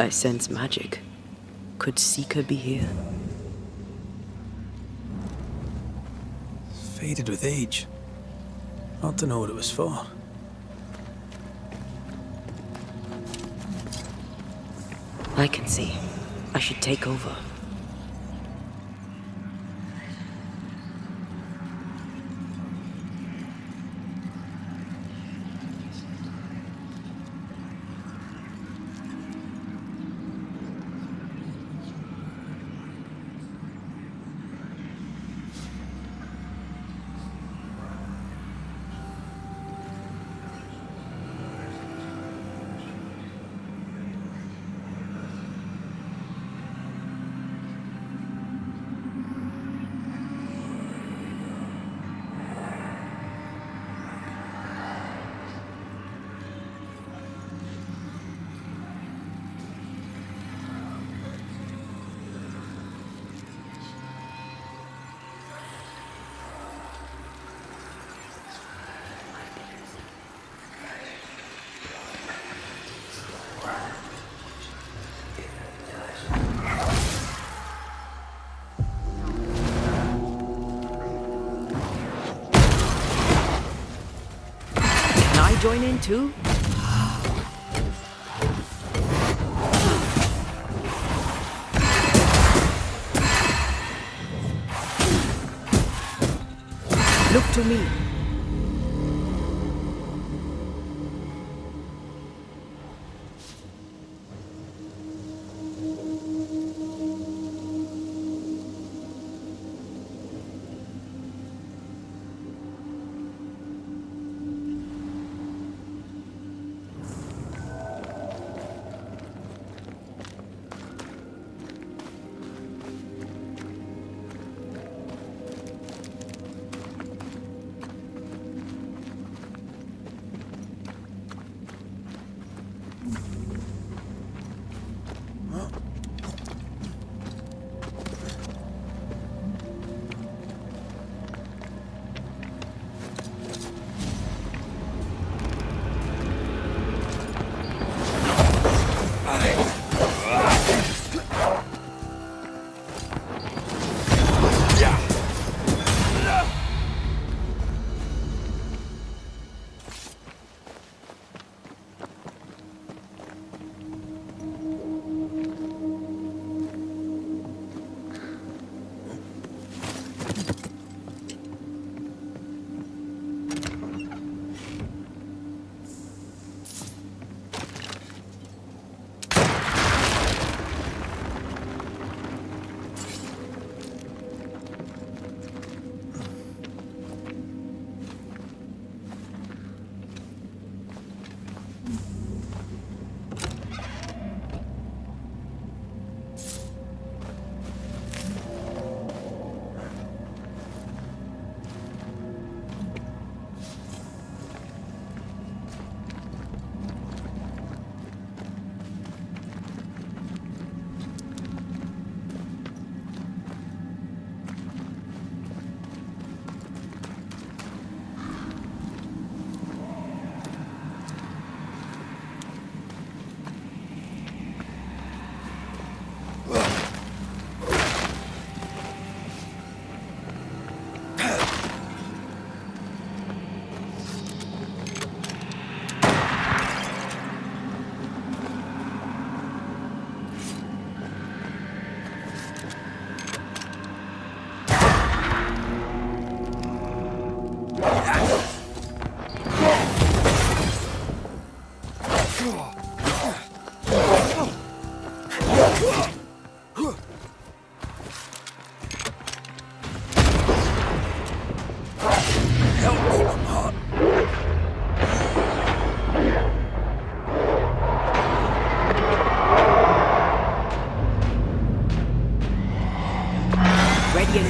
I sense magic. Could Seeker be here? Faded with age. Ought to know what it was for. I can see. I should take over. Join in too? Look to me.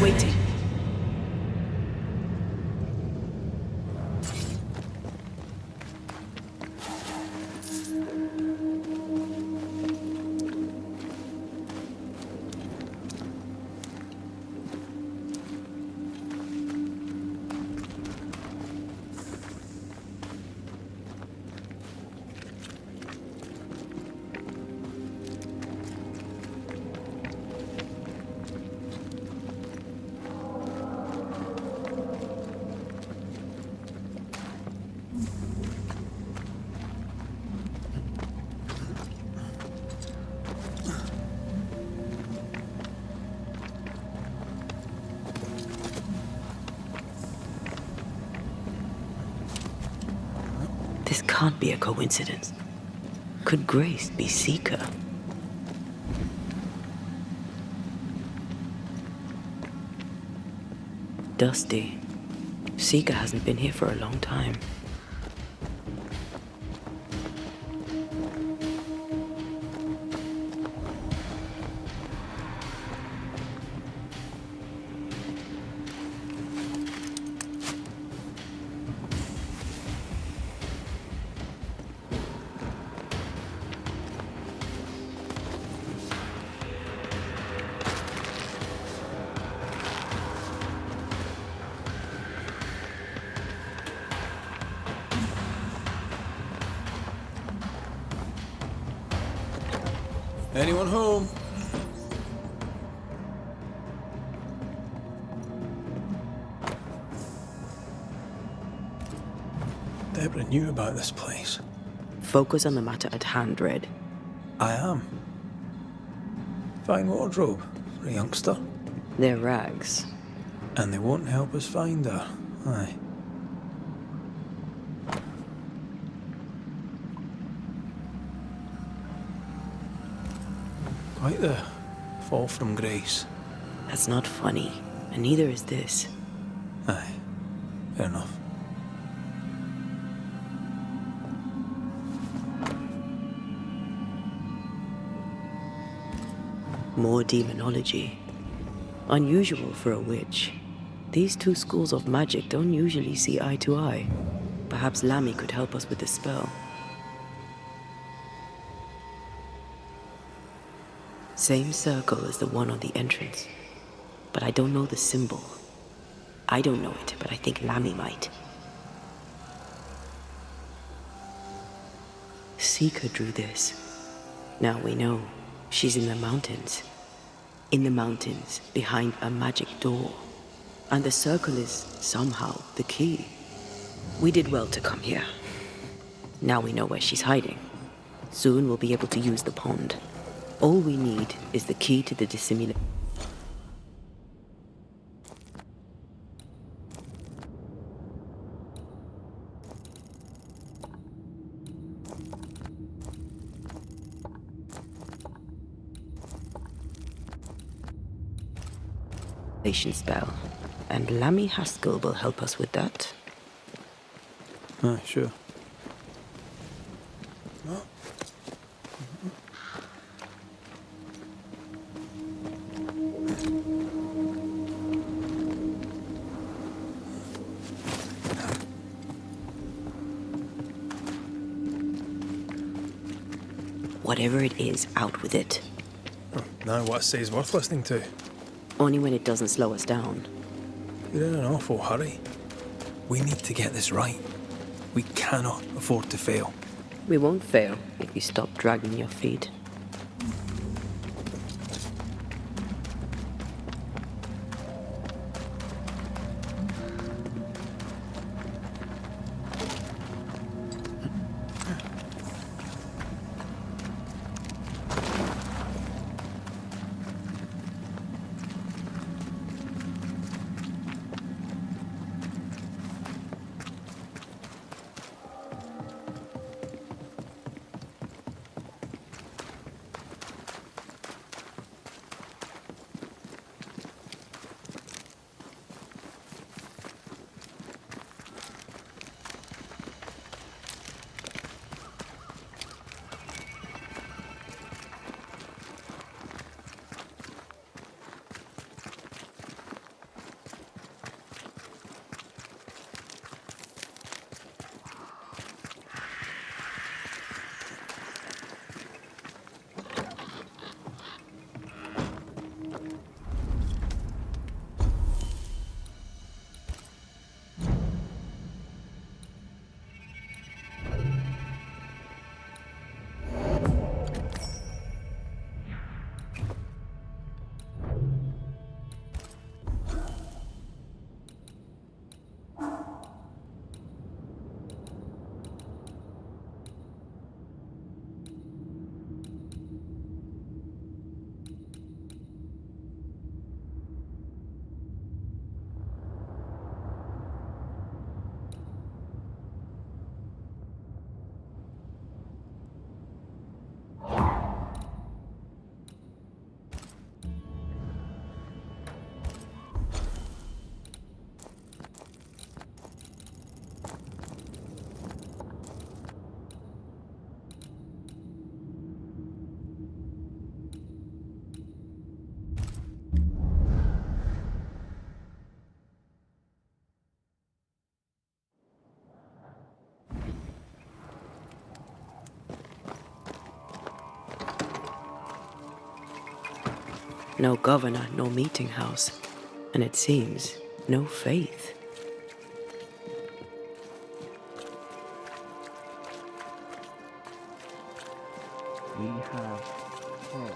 Waiting. This can't be a coincidence. Could Grace be Seeker? Dusty. Seeker hasn't been here for a long time. Anyone home? Deborah knew about this place. Focus on the matter at hand, Red. I am. Fine wardrobe for a youngster. They're rags. And they won't help us find her. Aye. Quite the fall from grace. That's not funny, and neither is this. Aye. Fair enough. More demonology. Unusual for a witch. These two schools of magic don't usually see eye to eye. Perhaps Lammy could help us with the spell. Same circle as the one on the entrance. But I don't know the symbol. I don't know it, but I think Lammy might. Seeker drew this. Now we know. She's in the mountains. In the mountains, behind a magic door. And the circle is, somehow, the key. We did well to come here. Now we know where she's hiding. Soon we'll be able to use the pond. All we need is the key to the dissimulation spell. And Lammy Haskell will help us with that. Aye, sure. Whatever it is, out with it. Now what I say is worth listening to. Only when it doesn't slow us down. You're in an awful hurry. We need to get this right. We cannot afford to fail. We won't fail if you stop dragging your feet. No governor, no meeting house. And it seems, no faith. We have failed.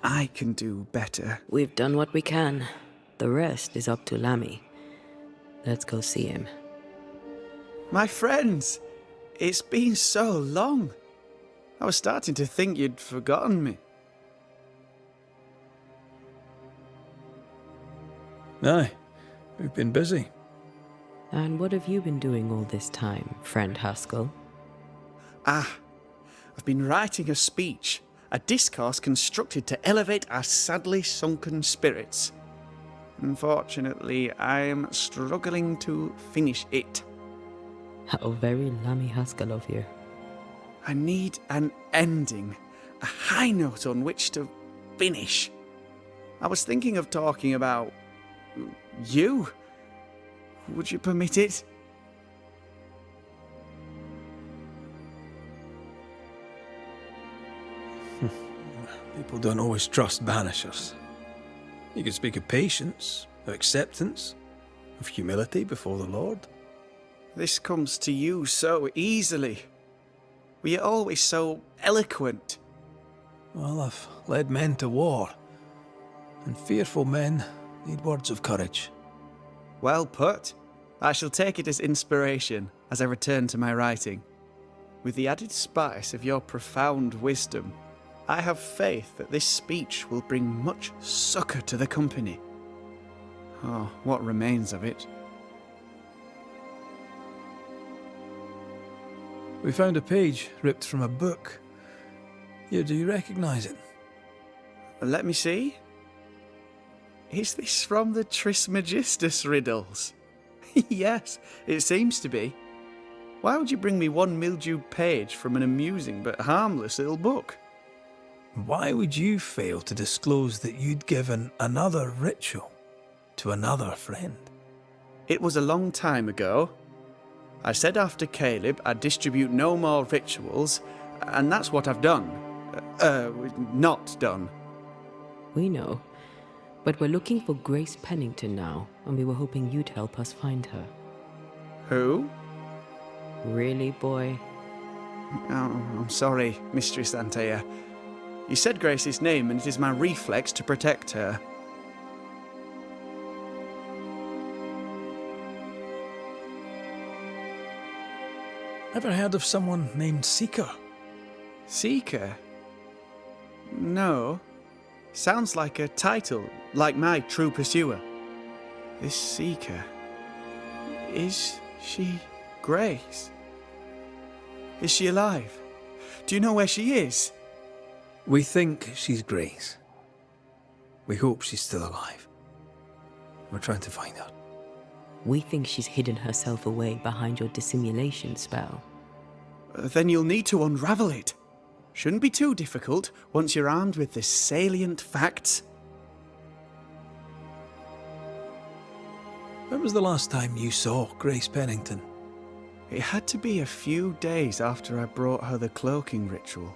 I can do better. We've done what we can. The rest is up to Lammy. Let's go see him. My friends! It's been so long. I was starting to think you'd forgotten me. Aye, we've been busy. And what have you been doing all this time, friend Haskell? I've been writing a speech, a discourse constructed to elevate our sadly sunken spirits. Unfortunately, I am struggling to finish it. How very Lammy Haskell of you. I need an ending, a high note on which to finish. I was thinking of talking about you. Would you permit it? People don't always trust Banishers. You can speak of patience, of acceptance, of humility before the Lord. This comes to you so easily. Were you always so eloquent? Well, I've led men to war, and fearful men need words of courage. Well put. I shall take it as inspiration as I return to my writing. With the added spice of your profound wisdom, I have faith that this speech will bring much succour to the company. Oh, what remains of it? We found a page ripped from a book. Here, do you recognise it? Let me see. Is this from the Trismegistus riddles? Yes, it seems to be. Why would you bring me one mildewed page from an amusing but harmless little book? Why would you fail to disclose that you'd given another ritual to another friend? It was a long time ago. I said after Caleb I'd distribute no more rituals, and that's what I've done. Not done. We know. But we're looking for Grace Pennington now, and we were hoping you'd help us find her. Who? Really, boy? Oh, I'm sorry, Mistress Antea. You said Grace's name, and it is my reflex to protect her. Ever heard of someone named Seeker? Seeker? No. Sounds like a title, like my true pursuer. This Seeker... Is she Grace? Is she alive? Do you know where she is? We think she's Grace. We hope she's still alive. We're trying to find her. We think she's hidden herself away behind your dissimulation spell. Then you'll need to unravel it. Shouldn't be too difficult once you're armed with the salient facts. When was the last time you saw Grace Pennington? It had to be a few days after I brought her the cloaking ritual.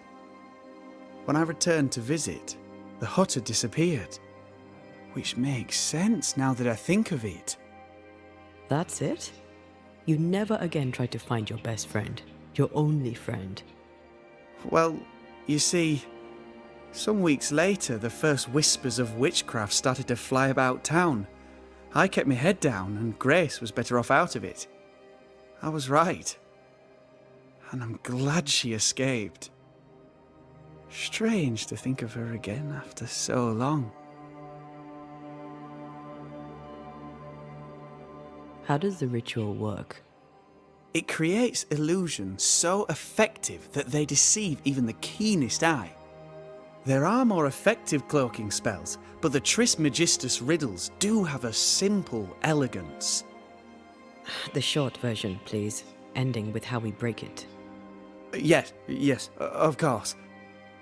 When I returned to visit, the hut had disappeared. Which makes sense now that I think of it. That's it? You never again tried to find your best friend, your only friend. Well, you see, some weeks later the first whispers of witchcraft started to fly about town. I kept my head down and Grace was better off out of it. I was right. And I'm glad she escaped. Strange to think of her again after so long. How does the ritual work? It creates illusions so effective that they deceive even the keenest eye. There are more effective cloaking spells, but the Trismegistus riddles do have a simple elegance. The short version, please, ending with how we break it. Yes, of course.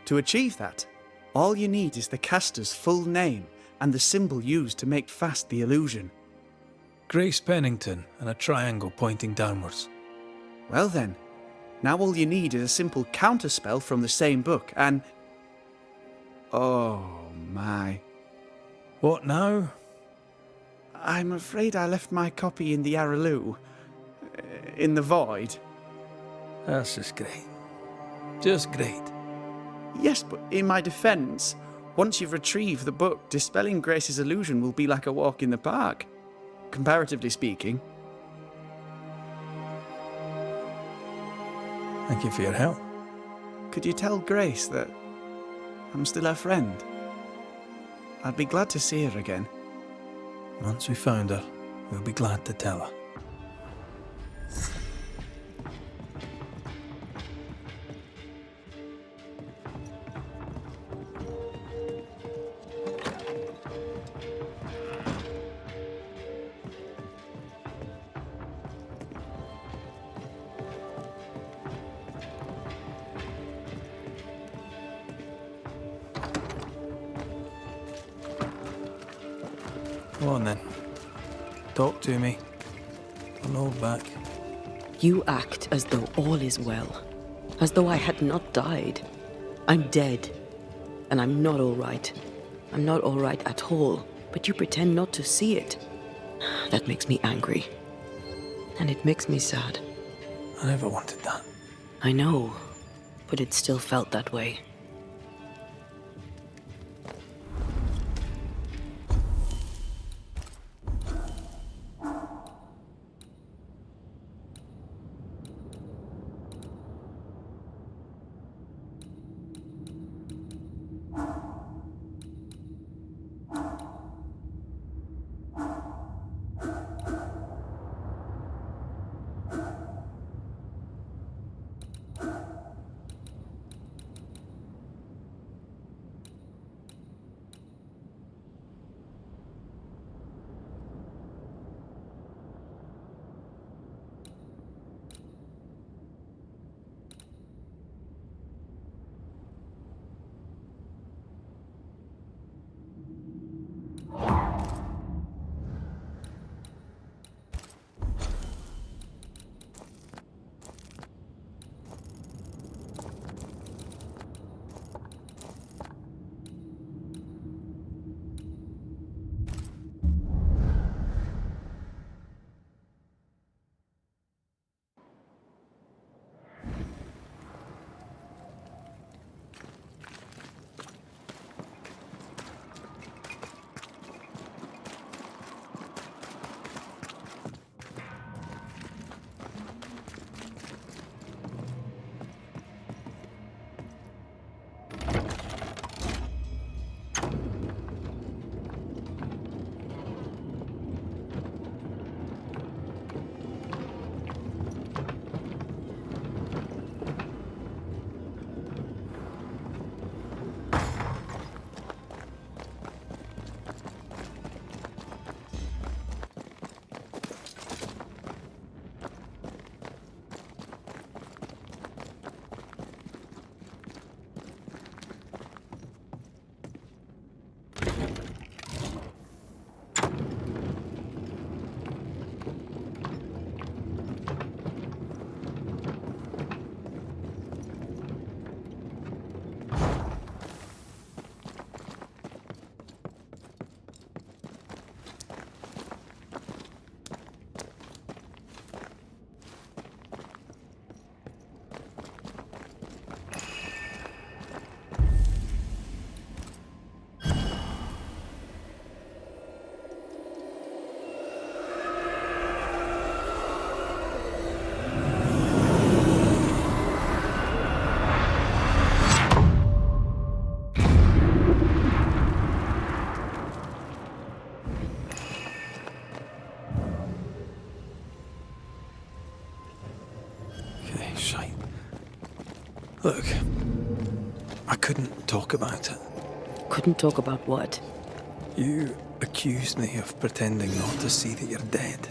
To achieve that, all you need is the caster's full name and the symbol used to make fast the illusion. Grace Pennington and a triangle pointing downwards. Well then, now all you need is a simple counterspell from the same book and... Oh my. What now? I'm afraid I left my copy in the Araloo. In the void. That's just great. Just great. Yes, but in my defense, once you've retrieved the book, dispelling Grace's illusion will be like a walk in the park. Comparatively speaking. Thank you for your help. Could you tell Grace that I'm still her friend? I'd be glad to see her again. Once we found her, we'll be glad to tell her. Go on then. Talk to me. Don't hold back. You act as though all is well, as though I had not died. I'm dead, and I'm not all right. I'm not all right at all, but you pretend not to see it. That makes me angry, and it makes me sad. I never wanted that. I know, but it still felt that way. Look, I couldn't talk about it. Couldn't talk about what? You accused me of pretending not to see that you're dead.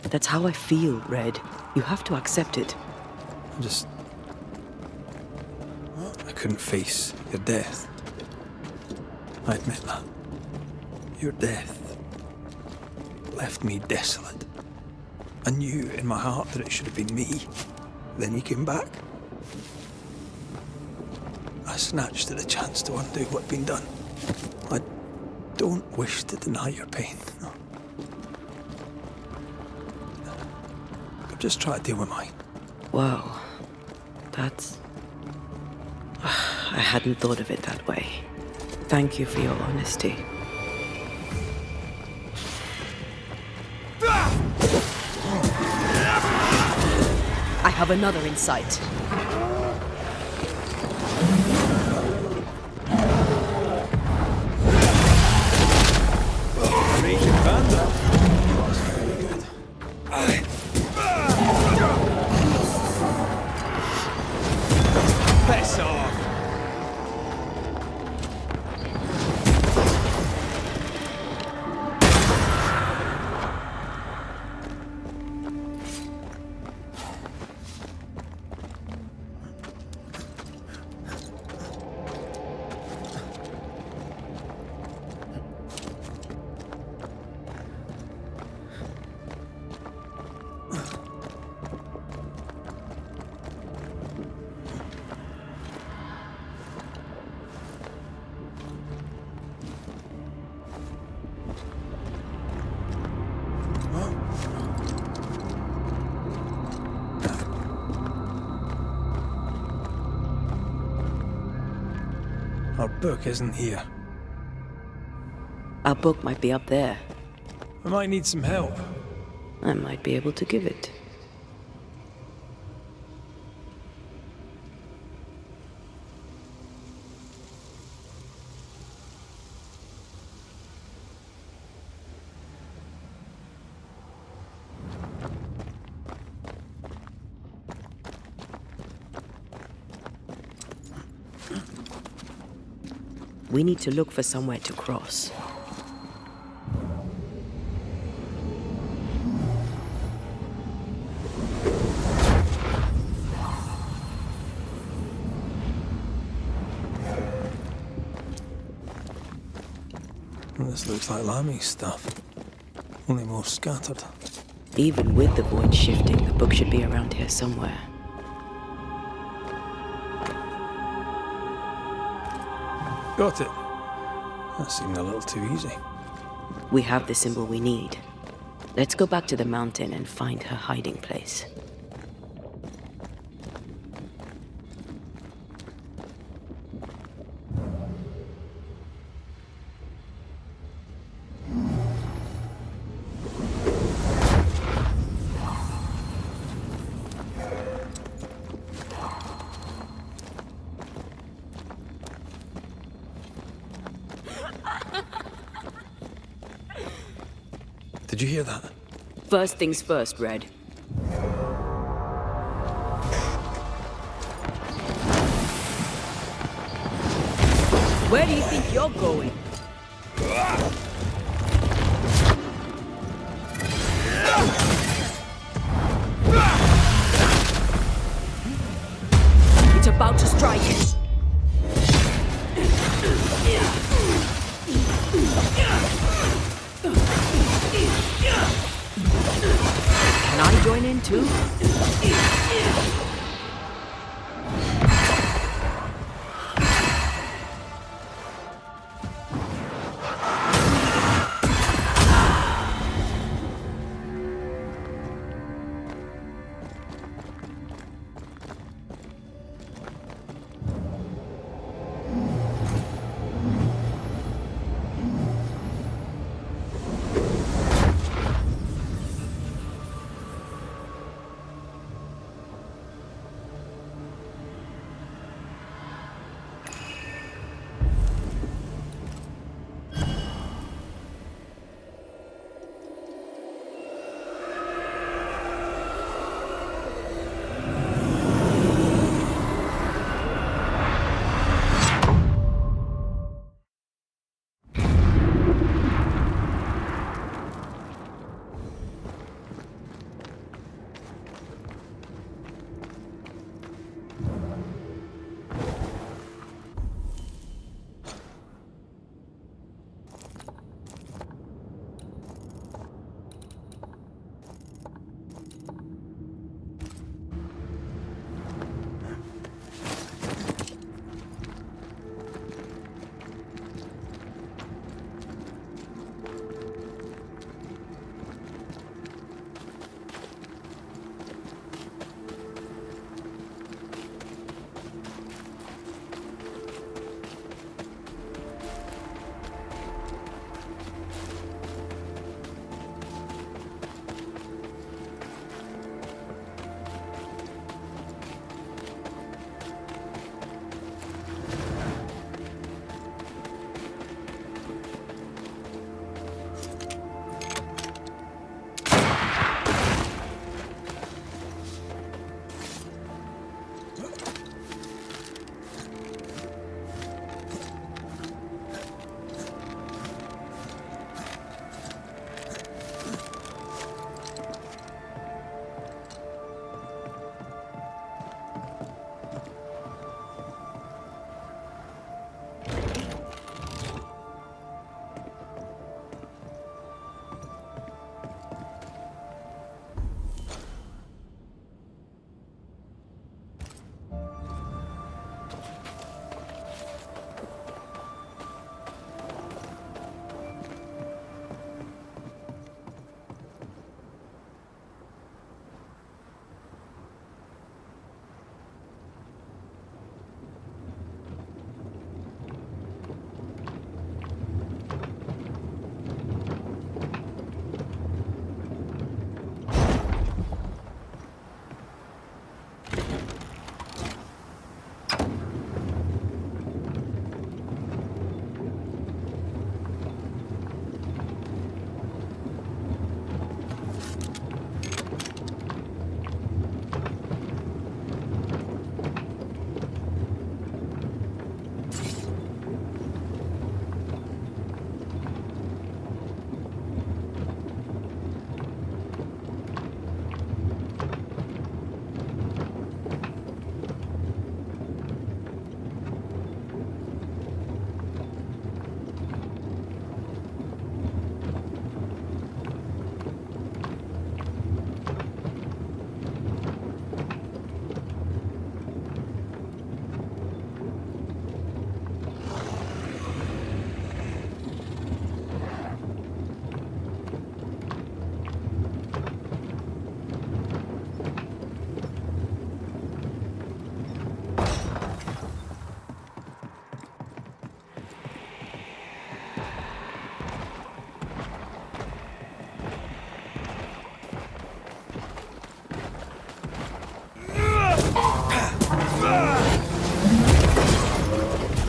That's how I feel, Red. You have to accept it. I couldn't face your death. I admit that. Your death left me desolate. I knew in my heart that it should have been me. Then you came back. I snatched at the chance to undo what'd been done. I don't wish to deny your pain. No. But just try to deal with mine. Wow. That's... I hadn't thought of it that way. Thank you for your honesty. I have another in sight. Piss off! Our book isn't here. Our book might be up there. I might need some help. I might be able to give it. We need to look for somewhere to cross. This looks like Lami's stuff. Only more scattered. Even with the void shifting, the book should be around here somewhere. Got it. That seemed a little too easy. We have the symbol we need. Let's go back to the mountain and find her hiding place. Did you hear that? First things first, Red. Where do you think you're going? It's about to strike. Can I join in too?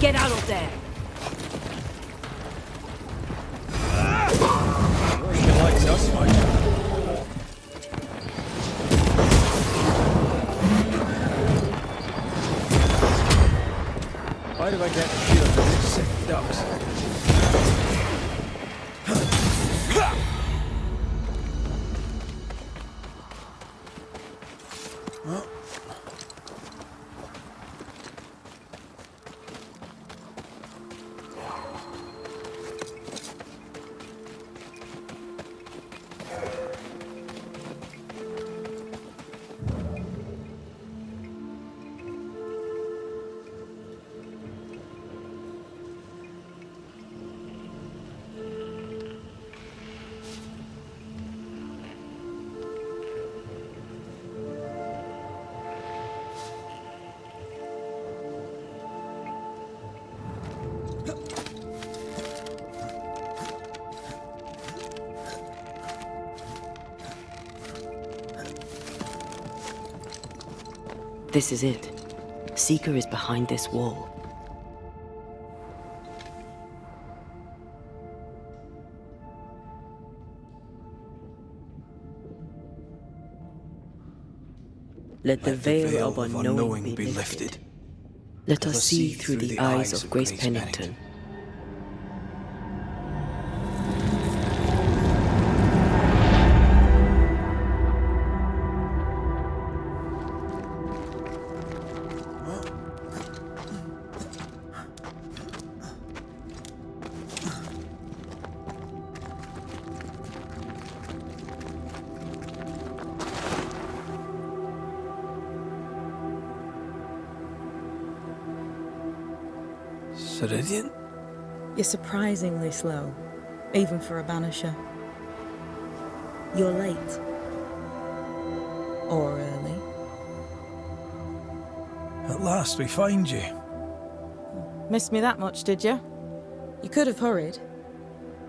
Get out of there! He likes us much. Why do I get the feeling that these sick ducks? This is it. Seeker is behind this wall. Let the veil of unknowing be lifted. Let us see through the eyes of Grace Pennington. Ceridian? You're surprisingly slow, even for a banisher. You're late. Or early. At last we find you. Missed me that much, did you? You could have hurried.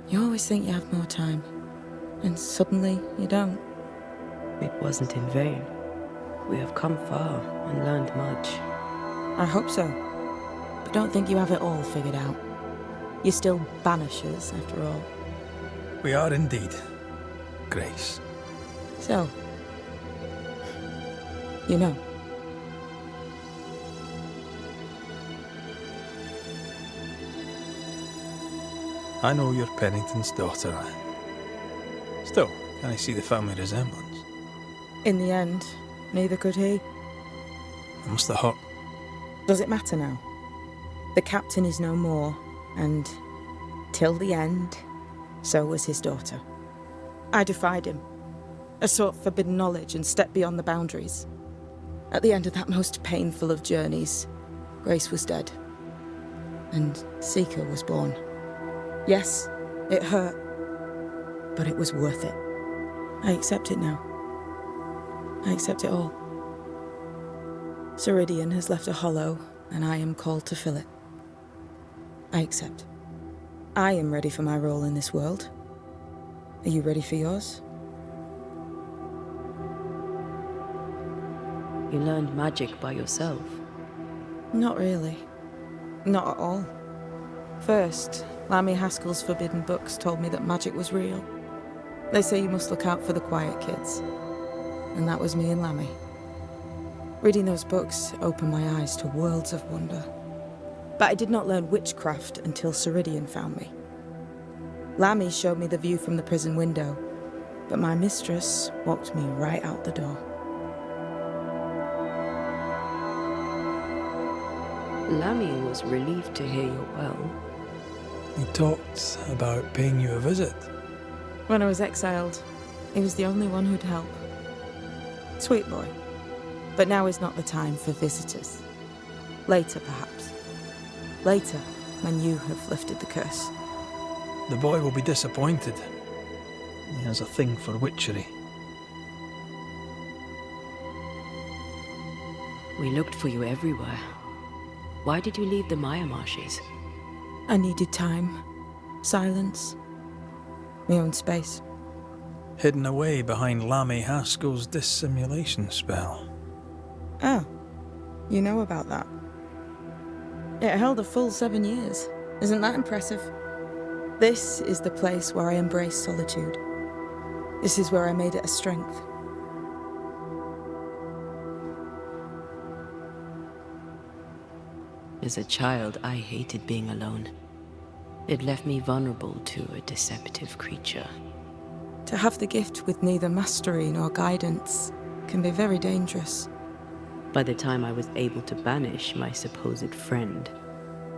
You always think you have more time, and suddenly you don't. It wasn't in vain. We have come far and learned much. I hope so. But don't think you have it all figured out. You're still banishers, after all. We are indeed, Grace. So, you know. I know you're Pennington's daughter. Still, can I see the family resemblance? In the end, neither could he. It must have hurt. Does it matter now? The captain is no more, and till the end, so was his daughter. I defied him. I sought forbidden knowledge and stepped beyond the boundaries. At the end of that most painful of journeys, Grace was dead, and Seeker was born. Yes, it hurt, but it was worth it. I accept it now. I accept it all. Ceridian has left a hollow, and I am called to fill it. I accept. I am ready for my role in this world. Are you ready for yours? You learned magic by yourself. Not really. Not at all. First, Lammy Haskell's forbidden books told me that magic was real. They say you must look out for the quiet kids. And that was me and Lammy. Reading those books opened my eyes to worlds of wonder. But I did not learn witchcraft until Ceridian found me. Lammy showed me the view from the prison window, but my mistress walked me right out the door. Lammy was relieved to hear you're well. He talked about paying you a visit. When I was exiled, he was the only one who'd help. Sweet boy. But now is not the time for visitors. Later, perhaps. Later, when you have lifted the curse. The boy will be disappointed. He has a thing for witchery. We looked for you everywhere. Why did you leave the Maya marshes? I needed time, silence, my own space. Hidden away behind Lammy Haskell's dissimulation spell. Oh, you know about that? It held a full 7 years. Isn't that impressive? This is the place where I embraced solitude. This is where I made it a strength. As a child, I hated being alone. It left me vulnerable to a deceptive creature. To have the gift with neither mastery nor guidance can be very dangerous. By the time I was able to banish my supposed friend,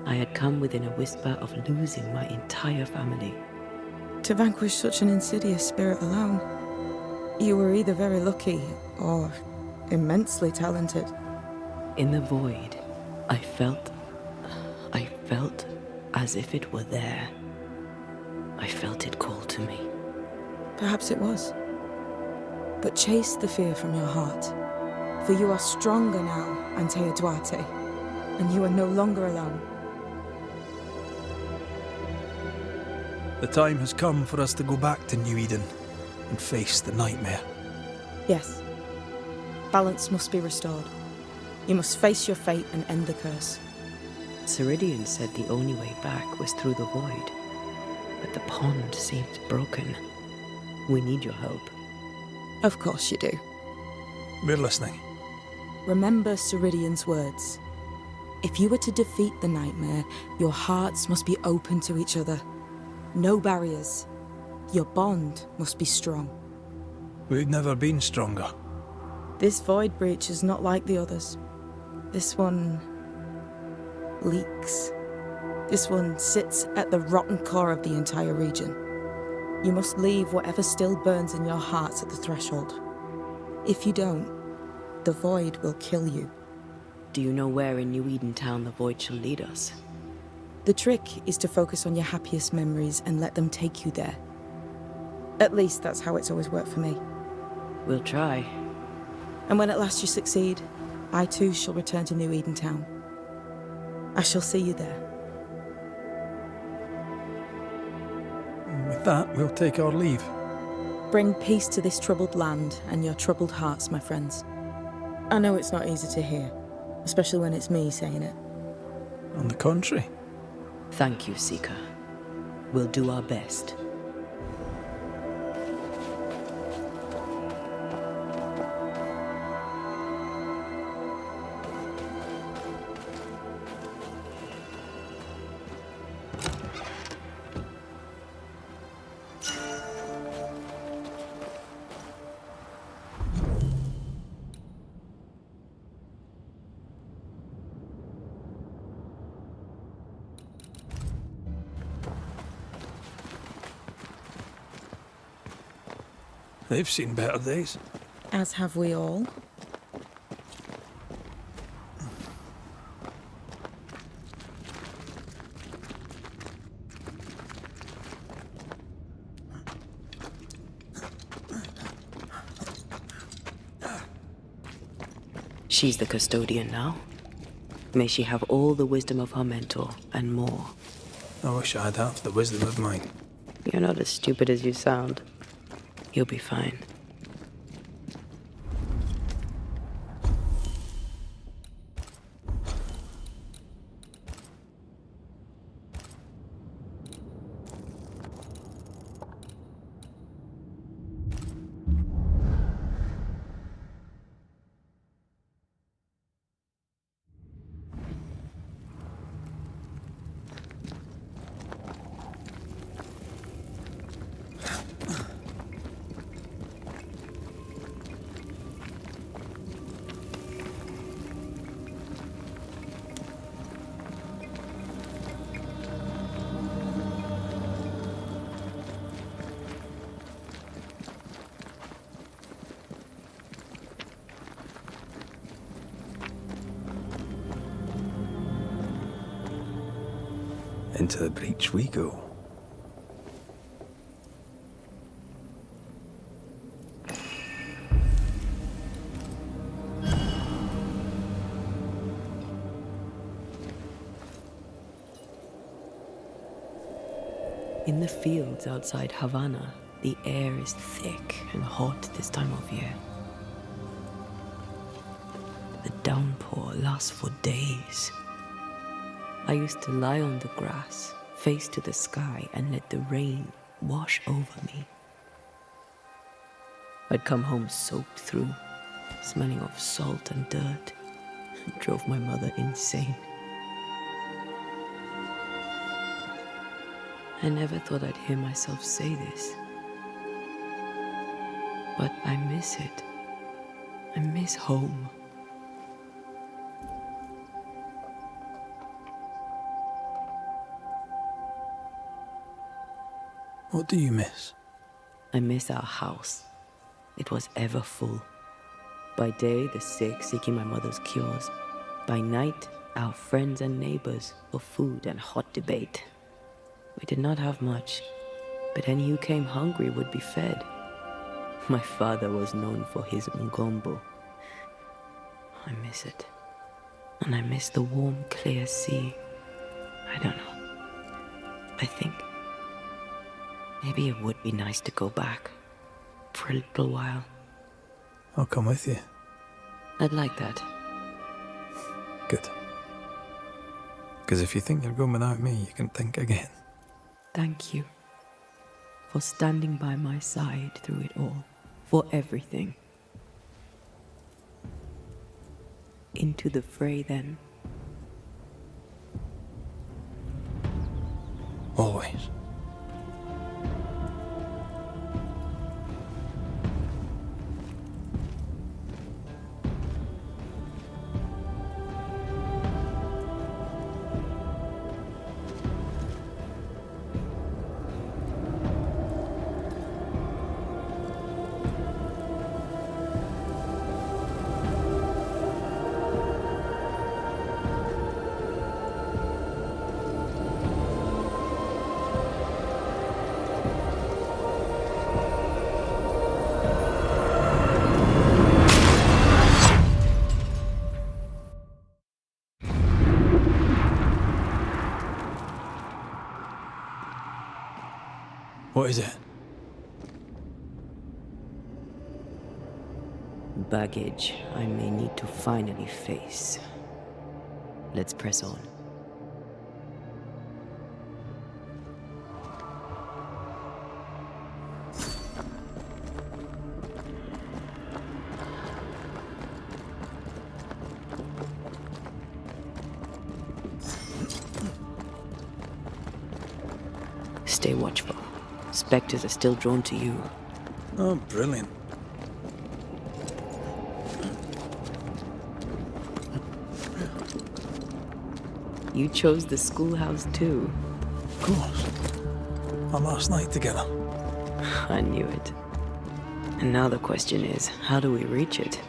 I had come within a whisper of losing my entire family. To vanquish such an insidious spirit alone, you were either very lucky or immensely talented. In the void, I felt as if it were there. I felt it call to me. Perhaps it was. But chase the fear from your heart, for you are stronger now, Antea Duarte, and you are no longer alone. The time has come for us to go back to New Eden and face the nightmare. Yes. Balance must be restored. You must face your fate and end the curse. Ceridian said the only way back was through the void, but the pond seemed broken. We need your help. Of course you do. We're listening. Remember Ceridian's words. If you were to defeat the nightmare, your hearts must be open to each other. No barriers. Your bond must be strong. We've never been stronger. This void breach is not like the others. This one leaks. This one sits at the rotten core of the entire region. You must leave whatever still burns in your hearts at the threshold. If you don't, the void will kill you. Do you know where in New Eden Town the void shall lead us? The trick is to focus on your happiest memories and let them take you there. At least that's how it's always worked for me. We'll try. And when at last you succeed, I too shall return to New Eden Town. I shall see you there. And with that, we'll take our leave. Bring peace to this troubled land and your troubled hearts, my friends. I know it's not easy to hear, especially when it's me saying it. On the contrary. Thank you, Seeker. We'll do our best. They've seen better days. As have we all. She's the custodian now. May she have all the wisdom of her mentor and more. I wish I had half the wisdom of mine. You're not as stupid as you sound. You'll be fine. Into the breach we go. In the fields outside Havana, the air is thick and hot this time of year. The downpour lasts for days. I used to lie on the grass, face to the sky, and let the rain wash over me. I'd come home soaked through, smelling of salt and dirt. It drove my mother insane. I never thought I'd hear myself say this. But I miss it. I miss home. What do you miss? I miss our house. It was ever full. By day, the sick seeking my mother's cures. By night, our friends and neighbors for food and hot debate. We did not have much, but any who came hungry would be fed. My father was known for his ngombo. I miss it. And I miss the warm, clear sea. I don't know. I think maybe it would be nice to go back for a little while. I'll come with you. I'd like that. Good. Because if you think you're going without me, you can think again. Thank you for standing by my side through it all, for everything. Into the fray then. Always. What is it? Baggage I may need to finally face. Let's press on. Stay watchful. Spectres are still drawn to you. Oh, brilliant. You chose the schoolhouse too. Of course. Our last night together. I knew it. And now the question is, how do we reach it?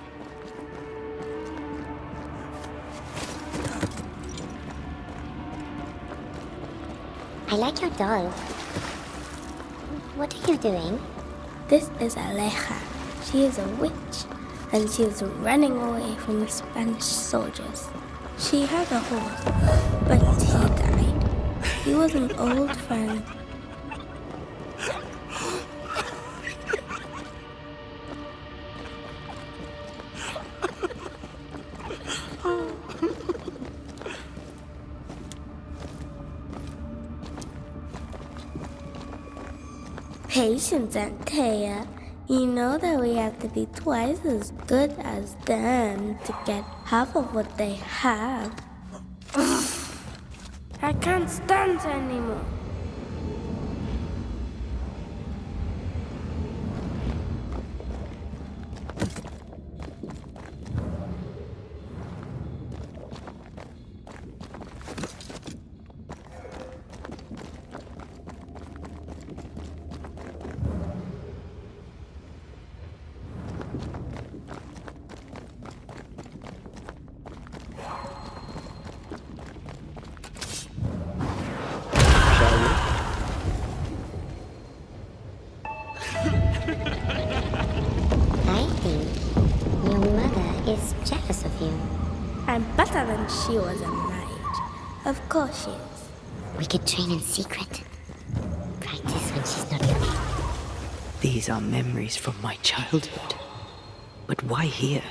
I like your doll. What are you doing? This is Aleja. She is a witch, and she is running away from the Spanish soldiers. She had a horse, but he died. He was an old friend. Patience and Taya, you know that we have to be twice as good as them to get half of what they have. I can't stand anymore. I think your mother is jealous of you. I'm better than she was at my age. Of course she is. We could train in secret. Practice when she's not looking. These are memories from my childhood. But why here?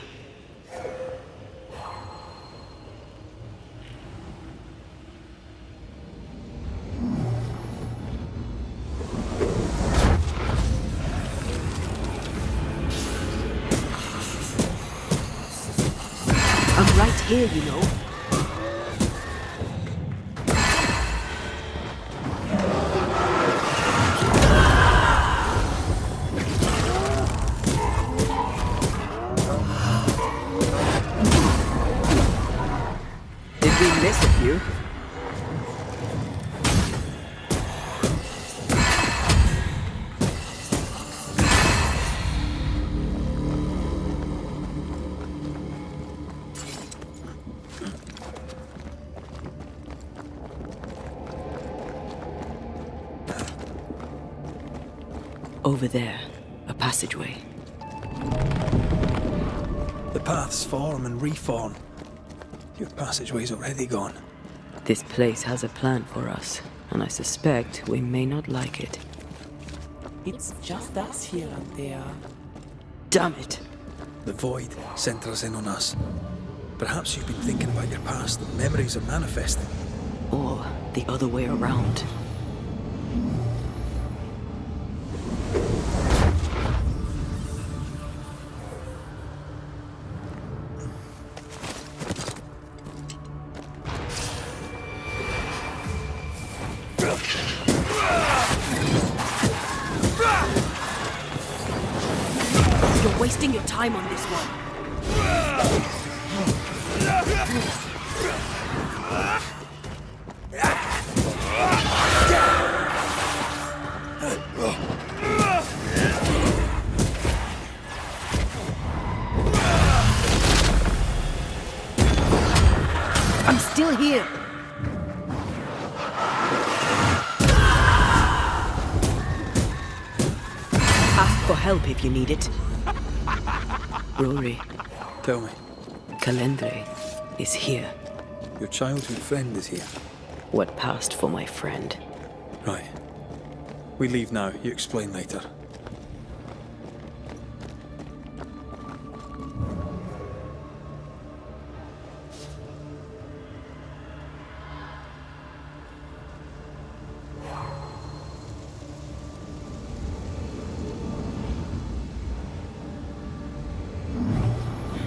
I'm right here, you know. Did we miss a few? Over there, a passageway. The paths form and reform. Your passageway's already gone. This place has a plan for us, and I suspect we may not like it. It's just us here and there. Damn it! The void centres in on us. Perhaps you've been thinking about your past and memories are manifesting. Or the other way around. You're wasting your time on this one. I'm still here. Ask for help if you need it. Rory, Tell me, Calendre is here. your childhood friend is here. What passed for my friend? Right. We leave now. You explain later.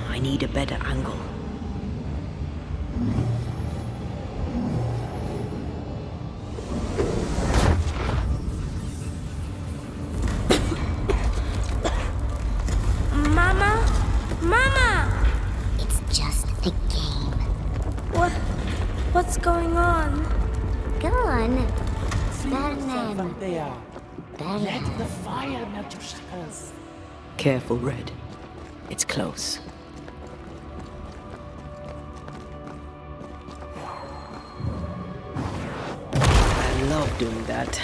I need a better angle. Mama? Mama! It's just a game. What's going on? Go on. See yourself Batman. up there. Batman. Let the fire melt your shackles. Careful, Red. It's close. I love doing that.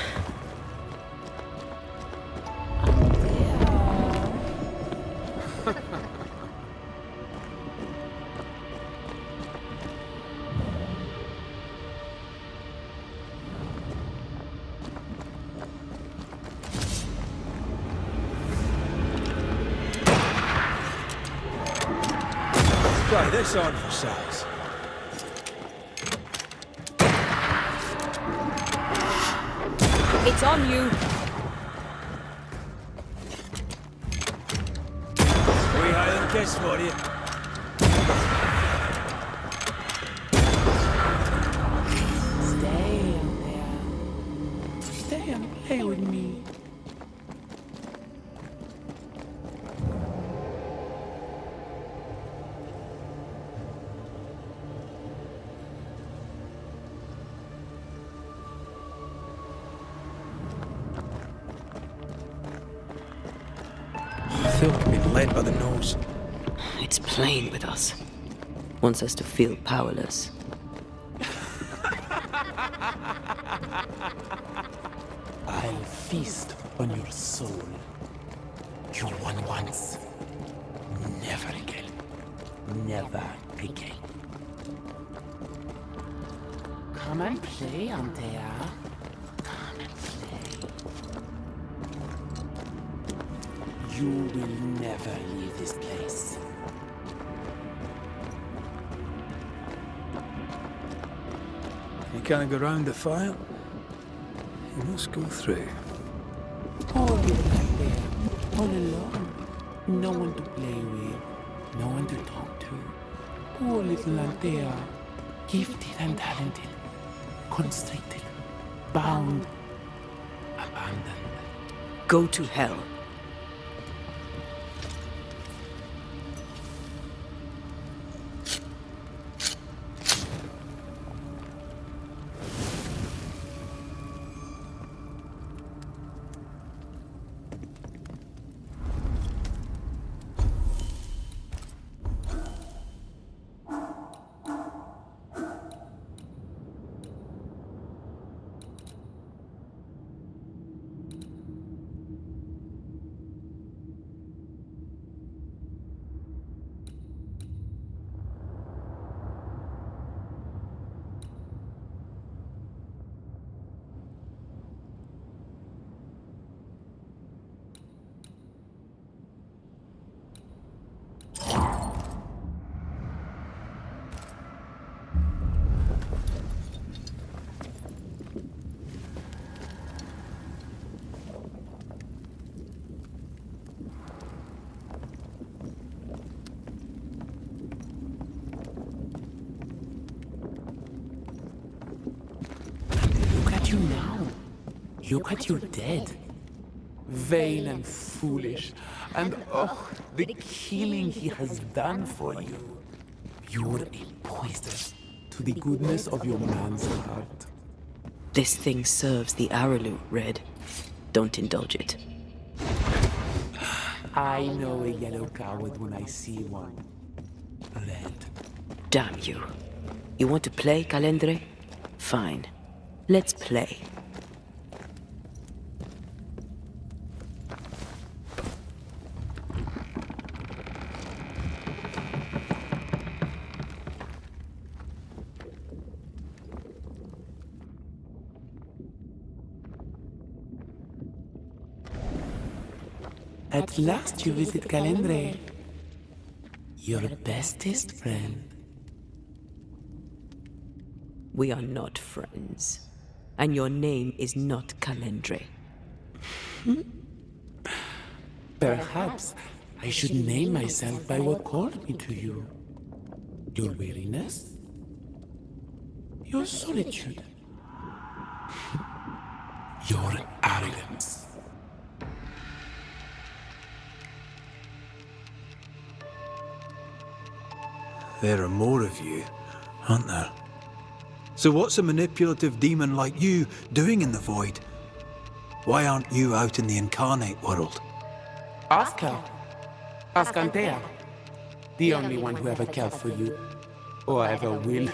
Try this on for size. It's on you. We Highland kiss for you. Stay in there. Stay and play with me. I feel like I'm being led by the nose. It's playing with us. Wants us to feel powerless. I'll feast on your soul. You won once. Never again. Never again. Come and play, Antea. Come and play. You will never leave this place. You can't go round the fire. You must go through. All you back there, all alone. No one to play with, no one to talk to. poor little Althea, gifted and talented, constricted, bound, abandoned. Go to hell. You now. Look at you dead. Vain and foolish. And oh, the killing he has done for you. You're a poison to the goodness of your man's heart. This thing serves the Araloo, Red. Don't indulge it. I know a yellow coward when I see one. Red. Damn you. You want to play, Calendre? Fine. Let's play. At last you visit Calendre. Your bestest friend. We are not friends. And your name is not Calendre. Perhaps I should name myself by what called me to you. Your weariness? Your solitude? Your arrogance? There are more of you, aren't there? So what's a manipulative demon like you doing in the void? Why aren't you out in the incarnate world? Ask her. Ask Althea. The only one who ever cared for you. Or ever will.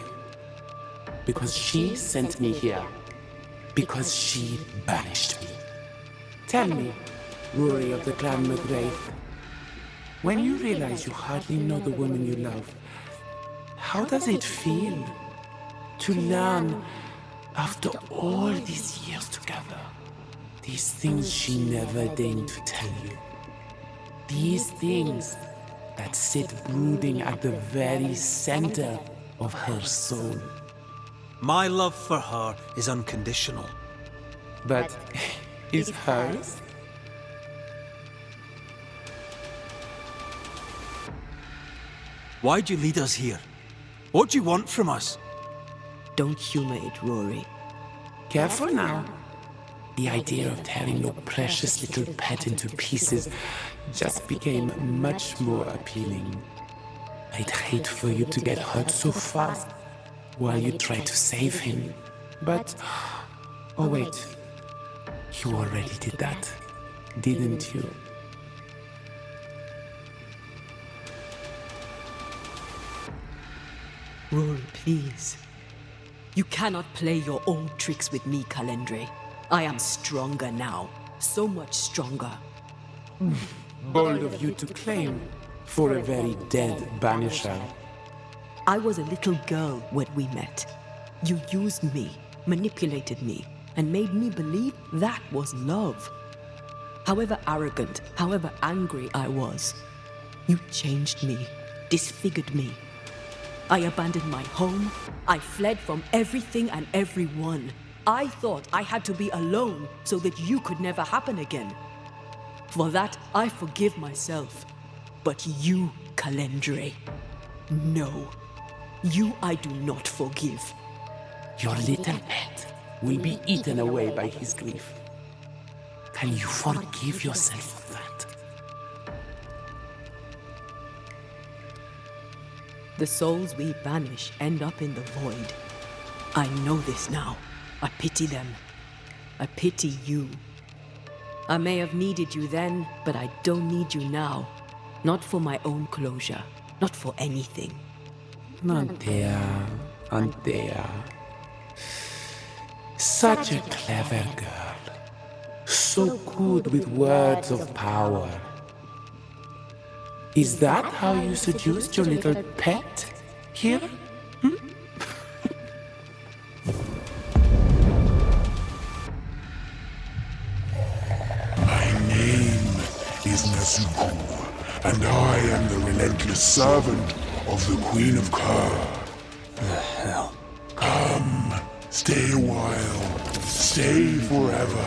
Because she sent me here. Because she banished me. Tell me, Rory of the clan McGrath, when you realize you hardly know the woman you love, how does it feel to learn, after all these years together, these things she never deigned to tell you? These things that sit brooding at the very center of her soul. My love for her is unconditional. But is hers? Why'd you lead us here? What do you want from us? Don't humor it, Rory. Careful now. The idea of tearing your precious little pet into pieces just became much more appealing. I'd hate for you to get hurt so fast while you try to save him. But... oh wait. You already did that, didn't you? Rory, please. You cannot play your old tricks with me, Calendre. I am stronger now. So much stronger. Bold of you to claim for a very dead Banisher. I was a little girl when we met. You used me, manipulated me, and made me believe that was love. However arrogant, however angry I was, you changed me, disfigured me. I abandoned my home. I fled from everything and everyone. I thought I had to be alone so that you could never happen again. For that, I forgive myself. But you, Calendre, no. You I do not forgive. Your little pet will be eaten away by his grief. Can you forgive yourself for that? The souls we banish end up in the void. I know this now. I pity them. I pity you. I may have needed you then, but I don't need you now. Not for my own closure. Not for anything. Antea. Such a clever girl. So good with words of power. Is that how you seduced your little pet here? My name is Nezuko, and I am the relentless servant of the Queen of Kher. The hell? Come, stay a while, stay forever.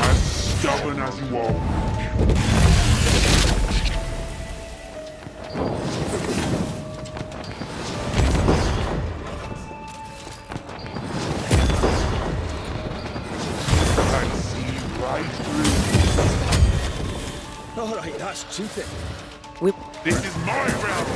As stubborn as you are. All right, that's cheating. This is my realm!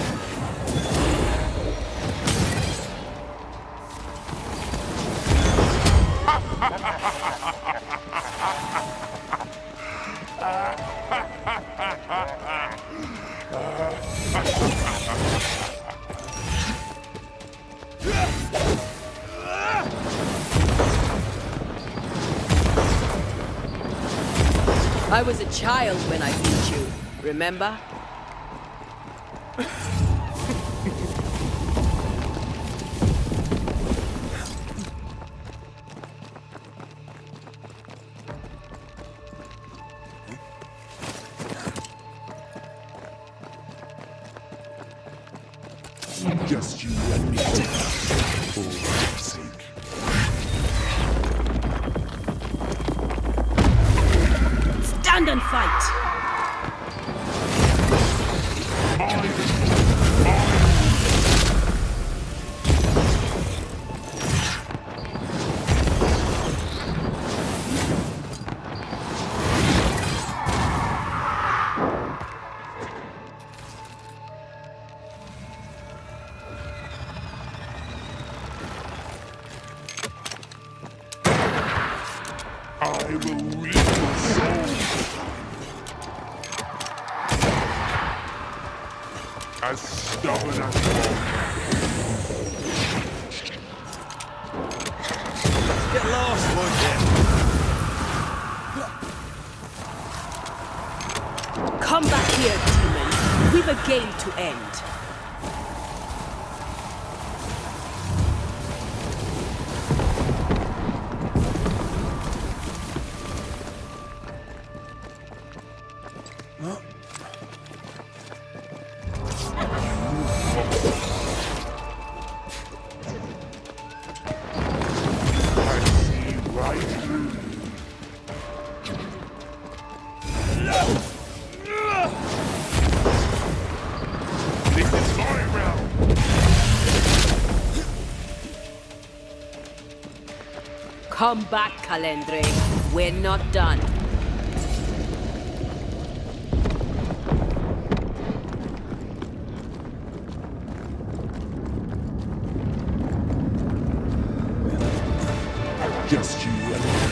I was a child when I beat you, remember? Just you and me. For God's sake. Stand and fight! I will reap your soul. As stubborn as you are. Get lost, won't you? Come back here, demon. We've a game to end. Come back, Calendre. We're not done. Just you and me.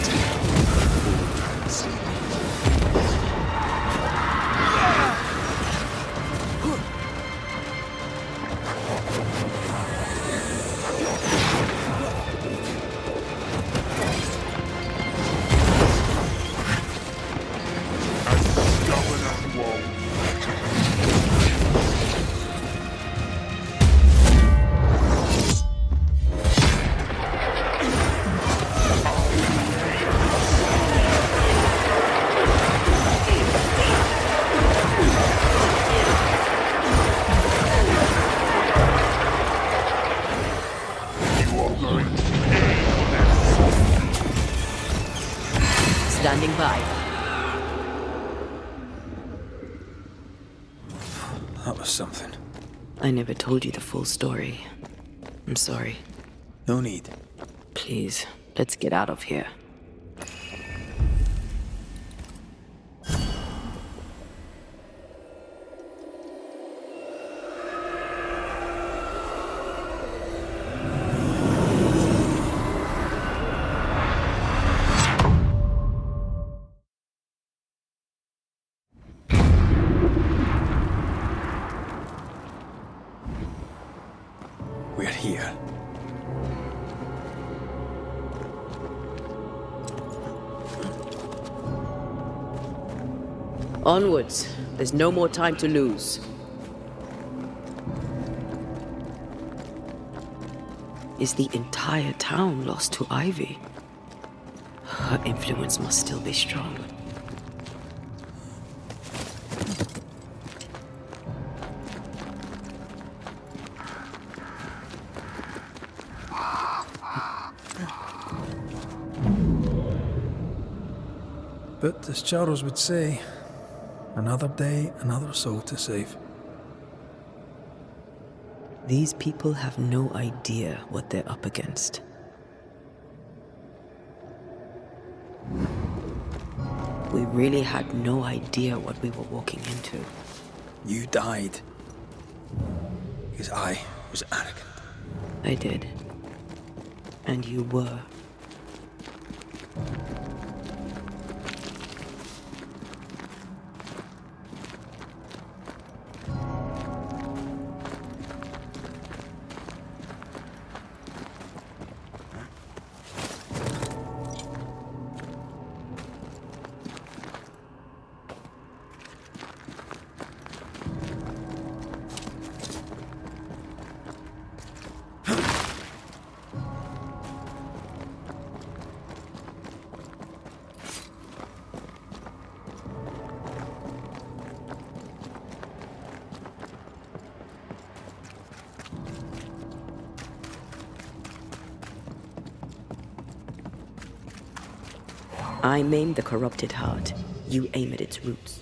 That was something. I never told you the full story. I'm sorry. No need. Please, let's get out of here. We're here. Onwards. There's no more time to lose. Is the entire town lost to Ivy? Her influence must still be strong. But as Charles would say, another day, another soul to save. These people have no idea what they're up against. We really had no idea what we were walking into. You died because I was arrogant. I did. And you were. I maim the corrupted heart. You aim at its roots.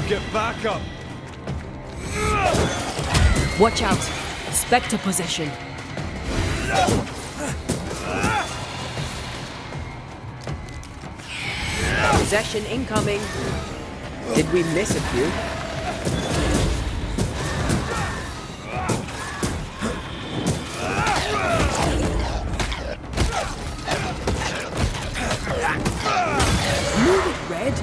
Get back up! Watch out! Spectre possession! Possession incoming! Did we miss a few? Move it, Red!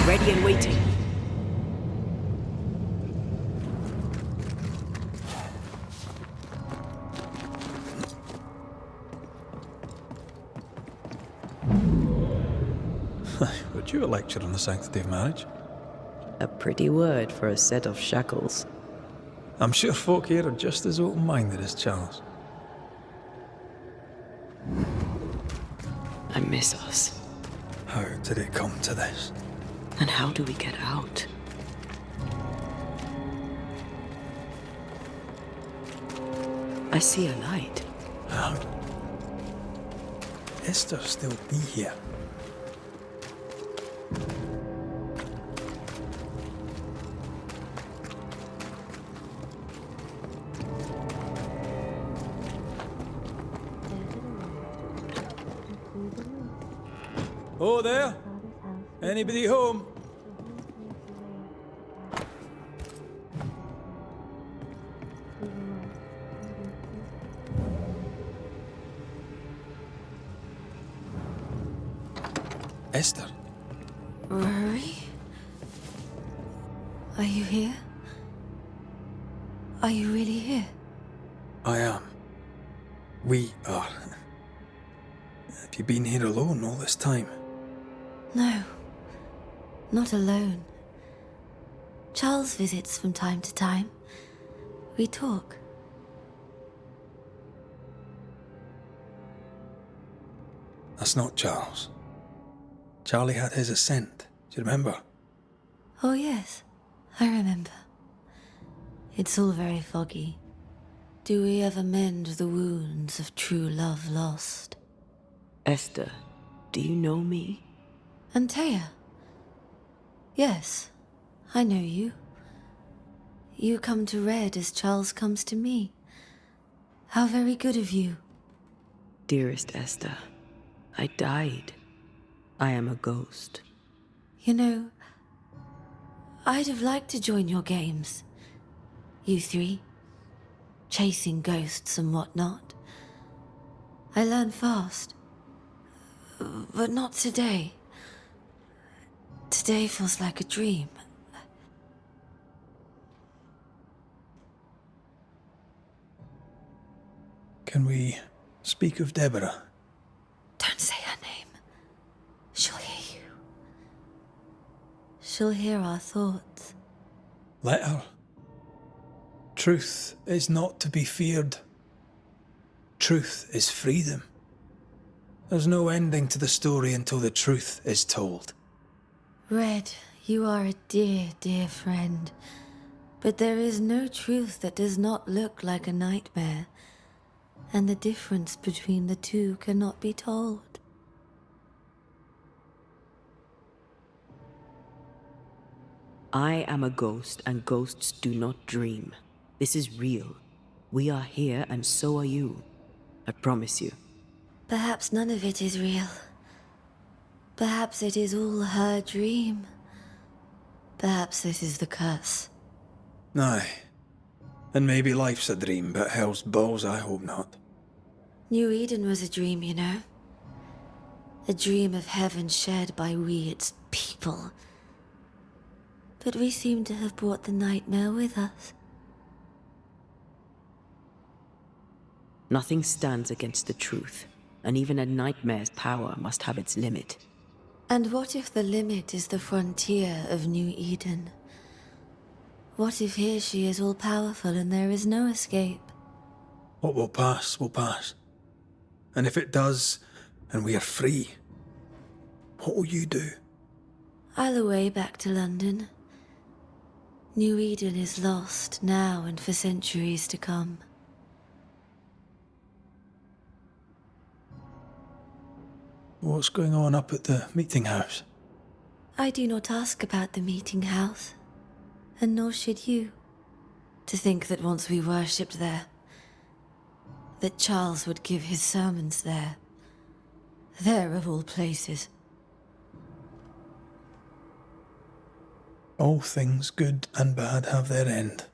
Ready and waiting. Would you a lecture on the sanctity of marriage? A pretty word for a set of shackles. I'm sure folk here are just as open-minded as Charles. I miss us. How did it come to this? And how do we get out? I see a light. How? Esther still be here? Oh, there? Anybody home? Esther? Rory? Are you here? Are you really here? I am. We are. Have you been here alone all this time? No, not alone. Charles visits from time to time. We talk. That's not Charles. Charlie had his ascent. Do you remember? Oh yes, I remember. It's all very foggy. Do we ever mend the wounds of true love lost? Esther, do you know me? Antea? Yes, I know you. You come to Red as Charles comes to me. How very good of you. Dearest Esther, I died. I am a ghost. You know, I'd have liked to join your games. You three, chasing ghosts and whatnot. I learn fast. But not today. Today feels like a dream. Can we speak of Deborah? Don't say her name. She'll hear you. She'll hear our thoughts. Let her. Truth is not to be feared. Truth is freedom. There's no ending to the story until the truth is told. Red, you are a dear, dear friend. But there is no truth that does not look like a nightmare. And the difference between the two cannot be told. I am a ghost, and ghosts do not dream. This is real. We are here, and so are you. I promise you. Perhaps none of it is real. Perhaps it is all her dream. Perhaps this is the curse. Aye. And maybe life's a dream, but hell's balls, I hope not. New Eden was a dream, you know. A dream of heaven shared by we, its people. But we seem to have brought the nightmare with us. Nothing stands against the truth, and even a nightmare's power must have its limit. And what if the limit is the frontier of New Eden? What if here she is all-powerful and there is no escape? What will pass, will pass. And if it does, and we are free, what will you do? I'll away back to London. New Eden is lost now and for centuries to come. What's going on up at the meeting house? I do not ask about the meeting house, and nor should you. To think that once we worshipped there, that Charles would give his sermons there. There of all places. All things good and bad have their end.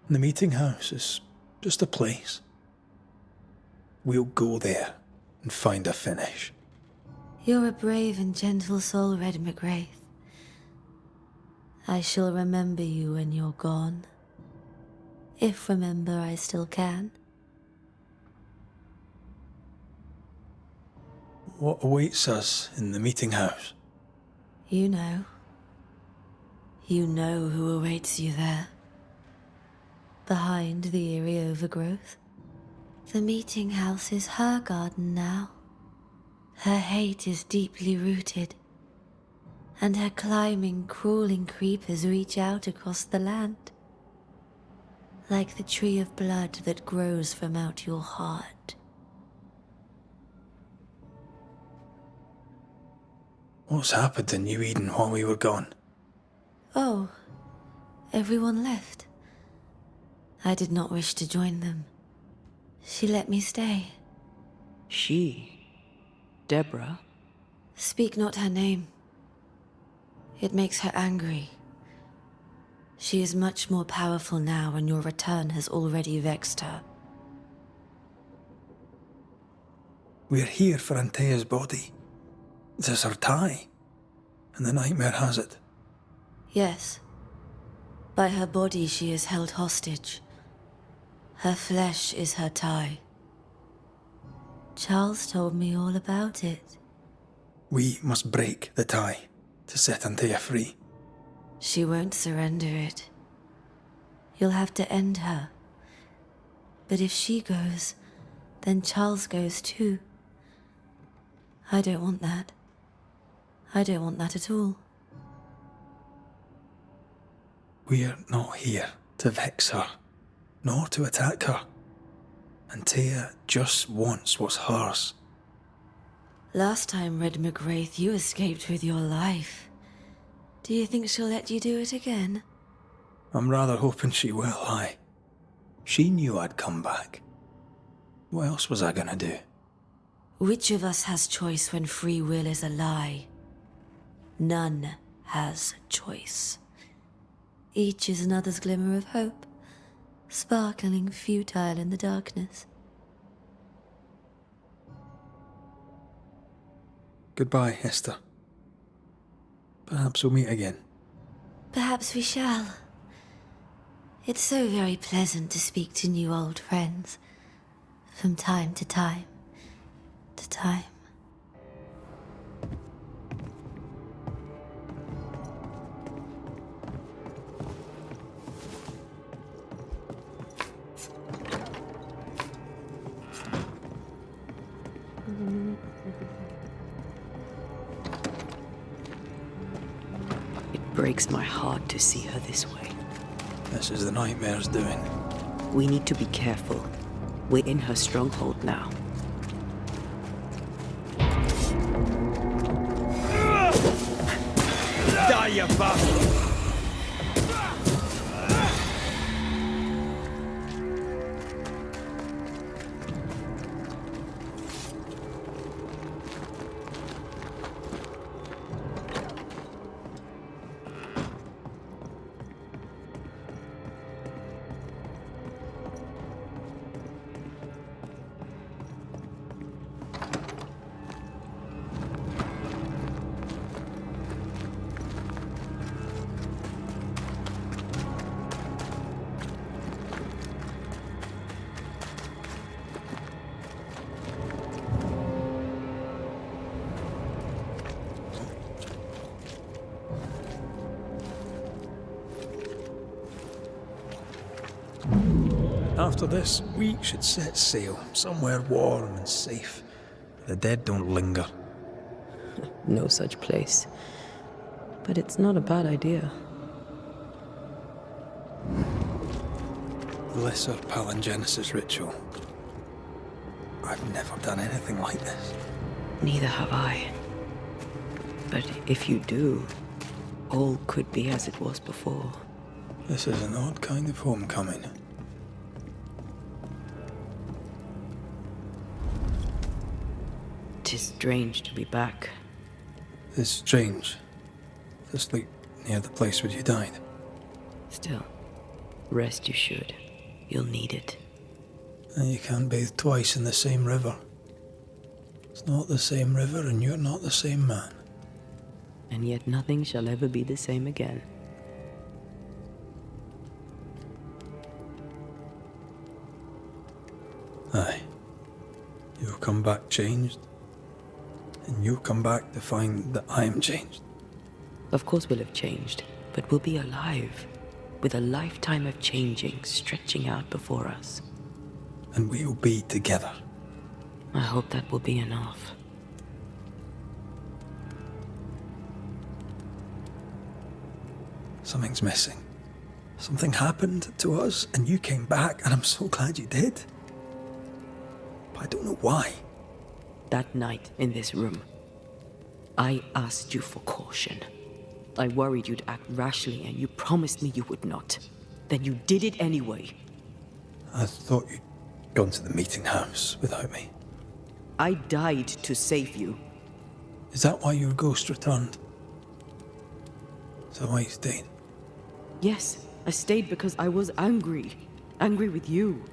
And the meeting house is just a place. We'll go there and find a finish. You're a brave and gentle soul, Red McGrath. I shall remember you when you're gone. If remember I still can. What awaits us in the meeting house? You know. You know who awaits you there. Behind the eerie overgrowth. The meeting house is her garden now. Her hate is deeply rooted, and her climbing, crawling creepers reach out across the land, like the tree of blood that grows from out your heart. What's happened to New Eden while we were gone? Oh, everyone left. I did not wish to join them. She let me stay. She? Deborah? Speak not her name. It makes her angry. She is much more powerful now, and your return has already vexed her. We're here for Antea's body. This is her tie, and the nightmare has it. Yes. By her body she is held hostage. Her flesh is her tie. Charles told me all about it. We must break the tie to set Antea free. She won't surrender it. You'll have to end her. But if she goes, then Charles goes too. I don't want that. I don't want that at all. We're not here to vex her, nor to attack her. Antea just wants what's hers. Last time, Red McWraith, you escaped with your life. Do you think she'll let you do it again? I'm rather hoping she will, aye. She knew I'd come back. What else was I gonna do? Which of us has choice when free will is a lie? None has choice. Each is another's glimmer of hope, sparkling futile in the darkness. Goodbye, Esther. Perhaps we'll meet again. Perhaps we shall. It's so very pleasant to speak to new old friends, from time to time to time. It breaks my heart to see her this way. This is the nightmare's doing. We need to be careful. We're in her stronghold now. Die, you bastard! After this, we should set sail somewhere warm and safe. The dead don't linger. No such place. But it's not a bad idea. The lesser palingenesis ritual. I've never done anything like this. Neither have I. But if you do, all could be as it was before. This is an odd kind of homecoming. Tis strange to be back. It's strange to sleep near the place where you died. Still, rest you should. You'll need it. And you can't bathe twice in the same river. It's not the same river and you're not the same man. And yet nothing shall ever be the same again. Aye. You'll come back changed. And you'll come back to find that I am changed. Of course we'll have changed, but we'll be alive, with a lifetime of changing stretching out before us. And we'll be together. I hope that will be enough. Something's missing. Something happened to us and you came back and I'm so glad you did. But I don't know why. That night in this room, I asked you for caution. I worried you'd act rashly, and you promised me you would not. Then you did it anyway. I thought you'd gone to the meeting house without me. I died to save you. Is that why your ghost returned? Is that why you stayed? Yes, I stayed because I was angry. Angry with you.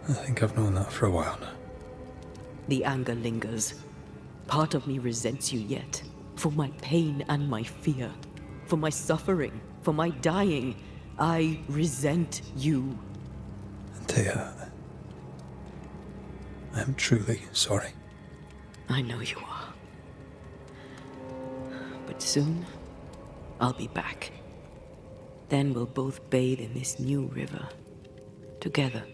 I think I've known that for a while now. The anger lingers. Part of me resents you yet. For my pain and my fear. For my suffering. For my dying. I resent you. Antea, I am truly sorry. I know you are. But soon, I'll be back. Then we'll both bathe in this new river. Together.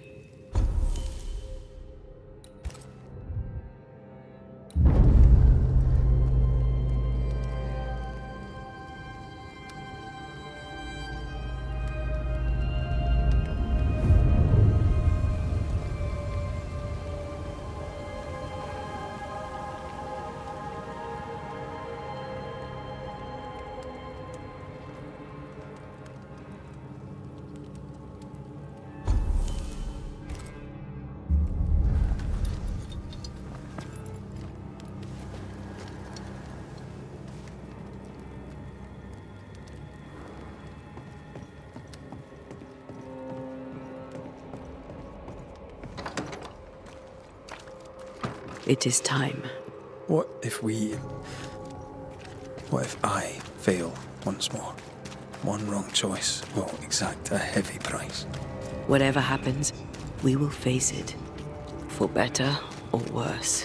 It is time. What if I fail once more? One wrong choice will exact a heavy price. Whatever happens, we will face it. For better or worse.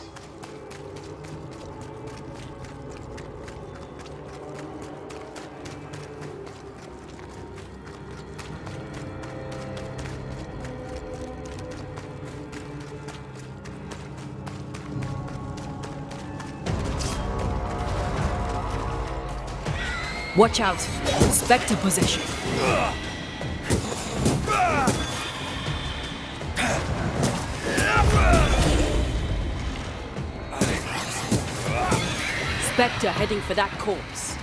Watch out! Spectre possession! Spectre heading for that corpse.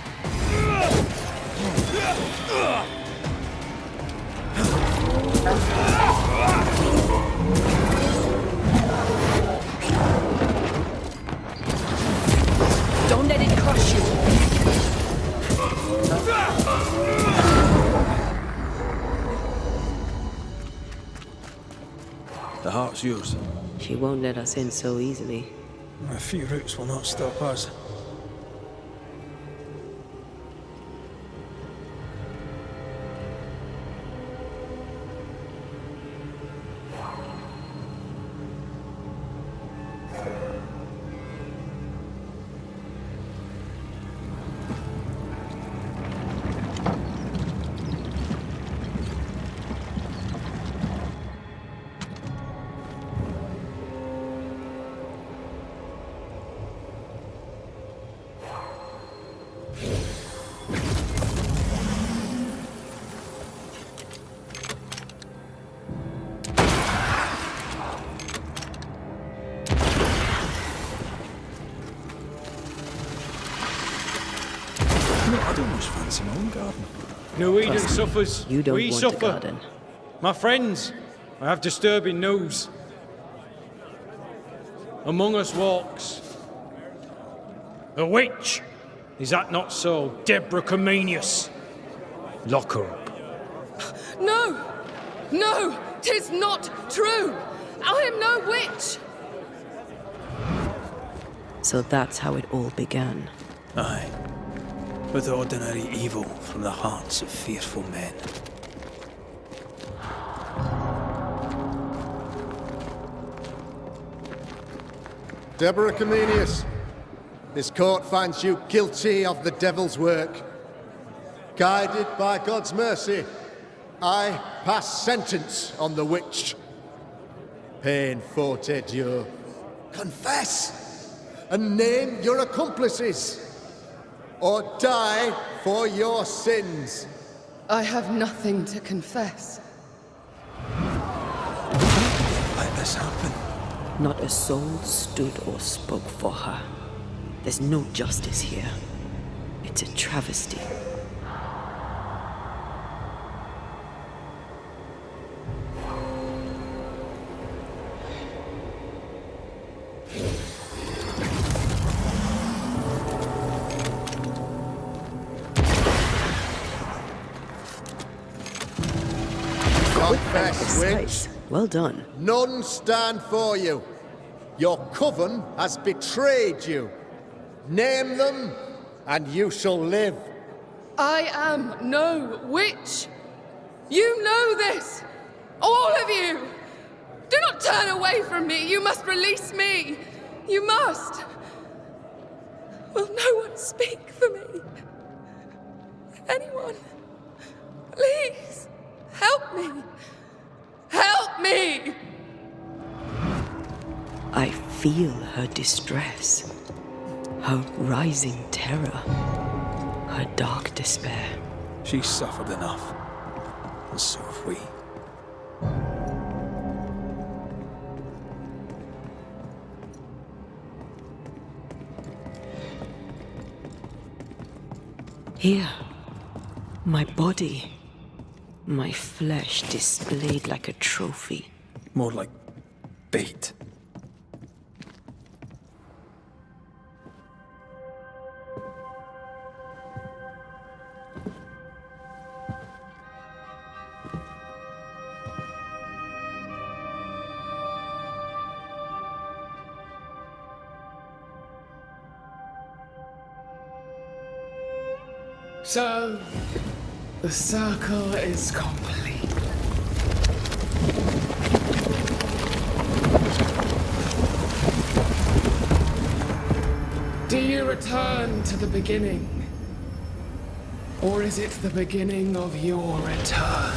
Don't let it crush you! The heart's yours. She won't let us in so easily. A few roots will not stop us. I'd almost fancy my own garden. No Eden suffers. You don't we want suffer. a garden. My friends, I have disturbing news. Among us walks a witch. Is that not so, Deborah Comenius? Lock her up. No! No! 'Tis not true! I am no witch! So that's how it all began. Aye. With ordinary evil from the hearts of fearful men. Deborah Comenius, this court finds you guilty of the devil's work. Guided by God's mercy, I pass sentence on the witch. Pain forte Dieu. Confess and name your accomplices, or die for your sins. I have nothing to confess. Let this happen. Not a soul stood or spoke for her. There's no justice here. It's a travesty. Confess, witch. Well done. None stand for you. Your coven has betrayed you. Name them, and you shall live. I am no witch. You know this. All of you. Do not turn away from me. You must release me. You must. Will no one speak for me? Anyone? Please, help me. Help me! I feel her distress, her rising terror, her dark despair. She's suffered enough, and so have we. Here, my body, my flesh displayed like a trophy. More like bait. So, the circle is complete. Do you return to the beginning? Or is it the beginning of your return?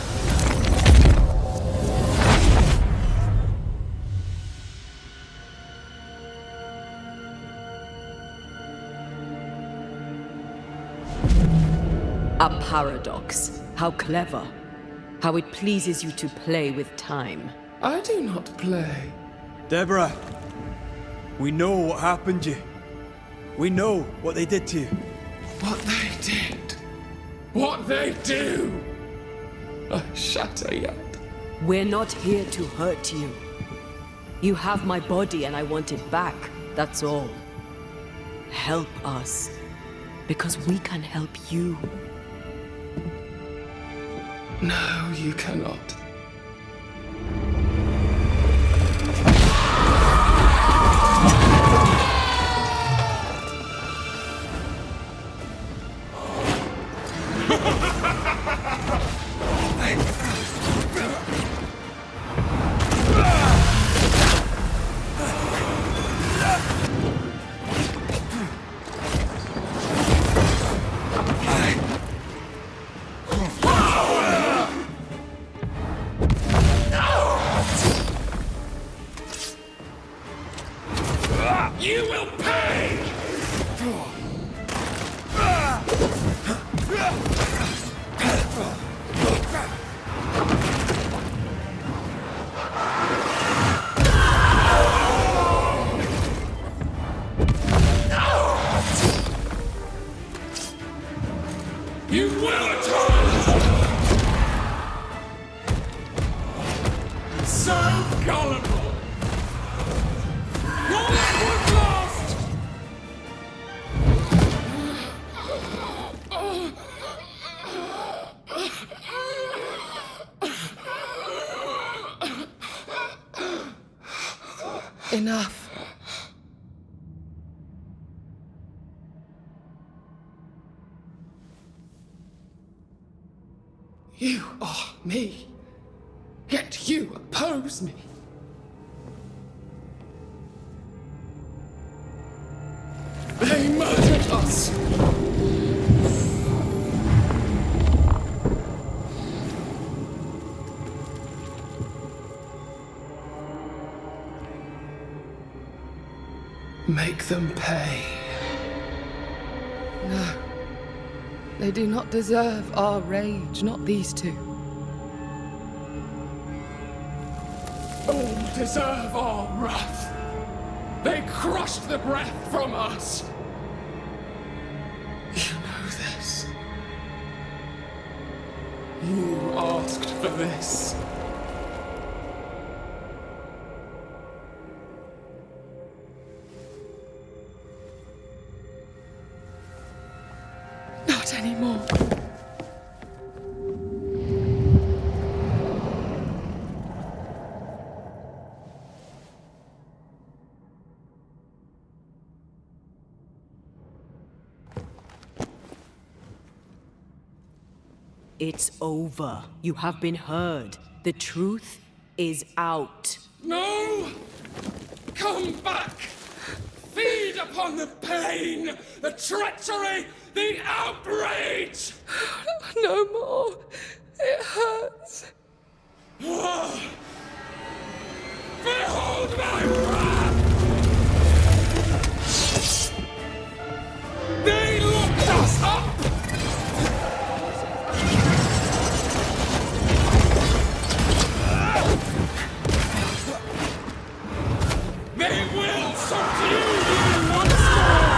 A paradox. How clever. How it pleases you to play with time. I do not play. Deborah, we know what happened to you. We know what they did to you. What they did. What they do. I shatter yet. We're not here to hurt you. You have my body and I want it back. That's all. Help us. Because we can help you. No, you cannot. You will pay! You will return! So gullible! Your life was lost! Enough. You are me, yet you oppose me. They murdered us. Make them pay. No. They do not deserve our rage, not these two. All deserve our wrath. They crushed the breath from us. You asked for this. Not anymore. It's over. You have been heard. The truth is out. No! Come back! Feed upon the pain, the treachery, the outrage! No more. It hurts. Behold my wrath! They locked us up! They will subdue you once more!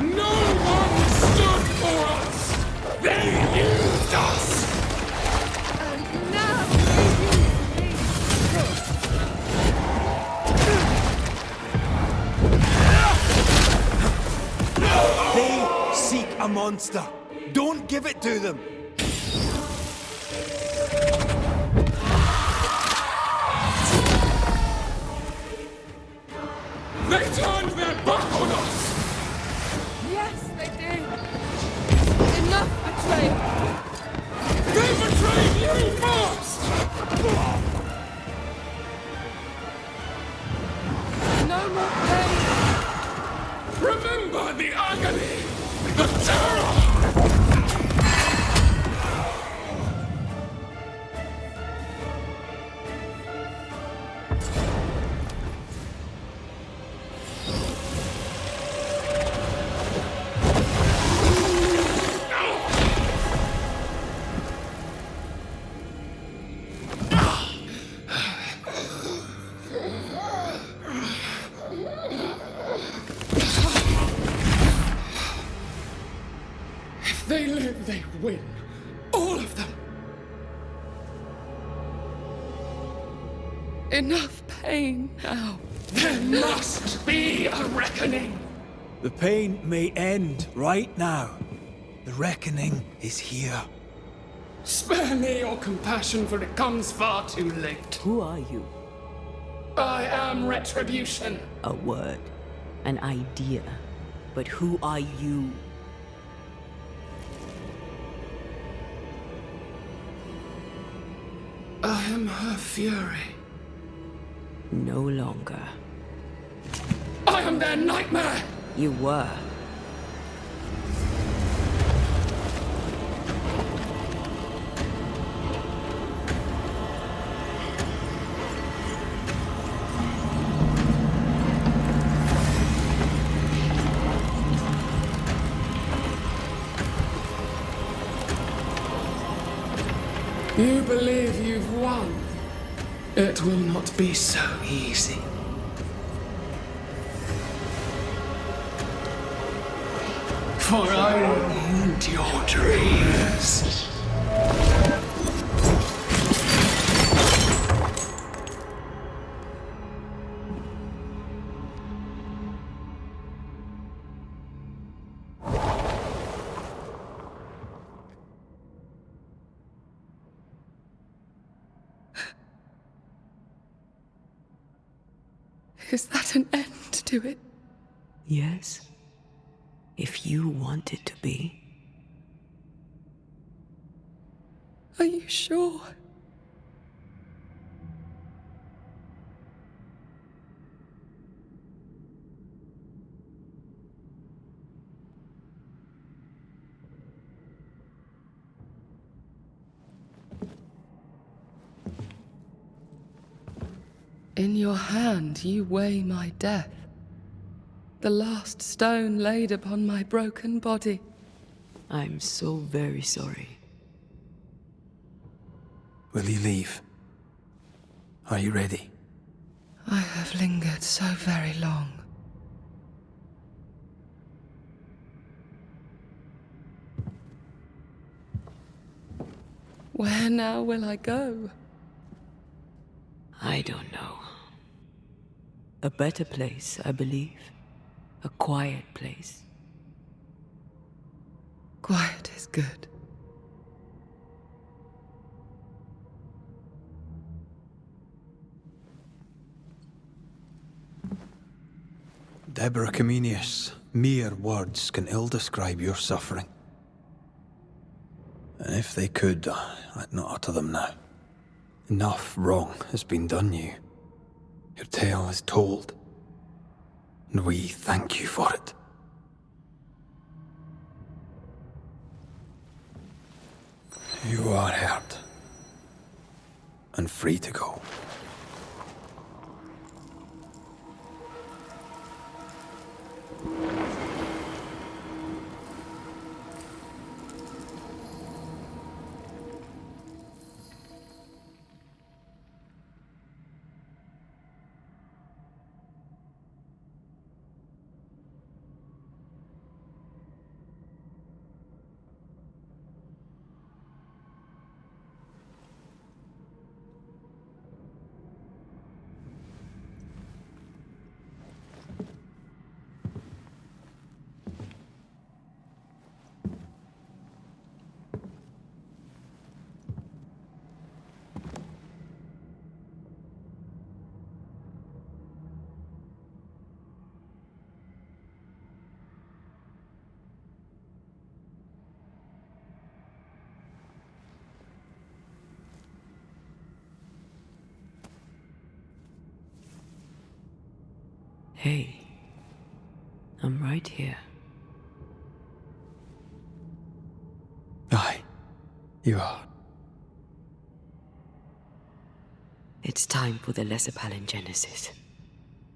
No one stood for us! They used us! And now They seek a monster. Don't give it to them. They turned their back on us! Yes, they did. Enough betrayal. They betrayed you first! No more pain. Remember the agony! The terror! If they live, they win. All of them. Enough pain now. There must be a reckoning. The pain may end right now. The reckoning is here. Spare me your compassion, for it comes far too late. Who are you? I am retribution. A word, an idea. But who are you? I am her fury. No longer. I am their nightmare! You were. You believe you've won. It will not be so easy. For I will end your dreams. Is that an end to it? Yes. If you want it to be. Are you sure? In your hand you weigh my death, the last stone laid upon my broken body. I'm so very sorry. Will you leave? Are you ready? I have lingered so very long. Where now will I go? I don't know. A better place, I believe. A quiet place. Quiet is good. Deborah Comenius, mere words can ill describe your suffering. And if they could, I'd not utter them now. Enough wrong has been done you. Your tale is told, and we thank you for it. You are heard, and free to go. Hey, I'm right here. Aye, you are. It's time for the lesser palingenesis.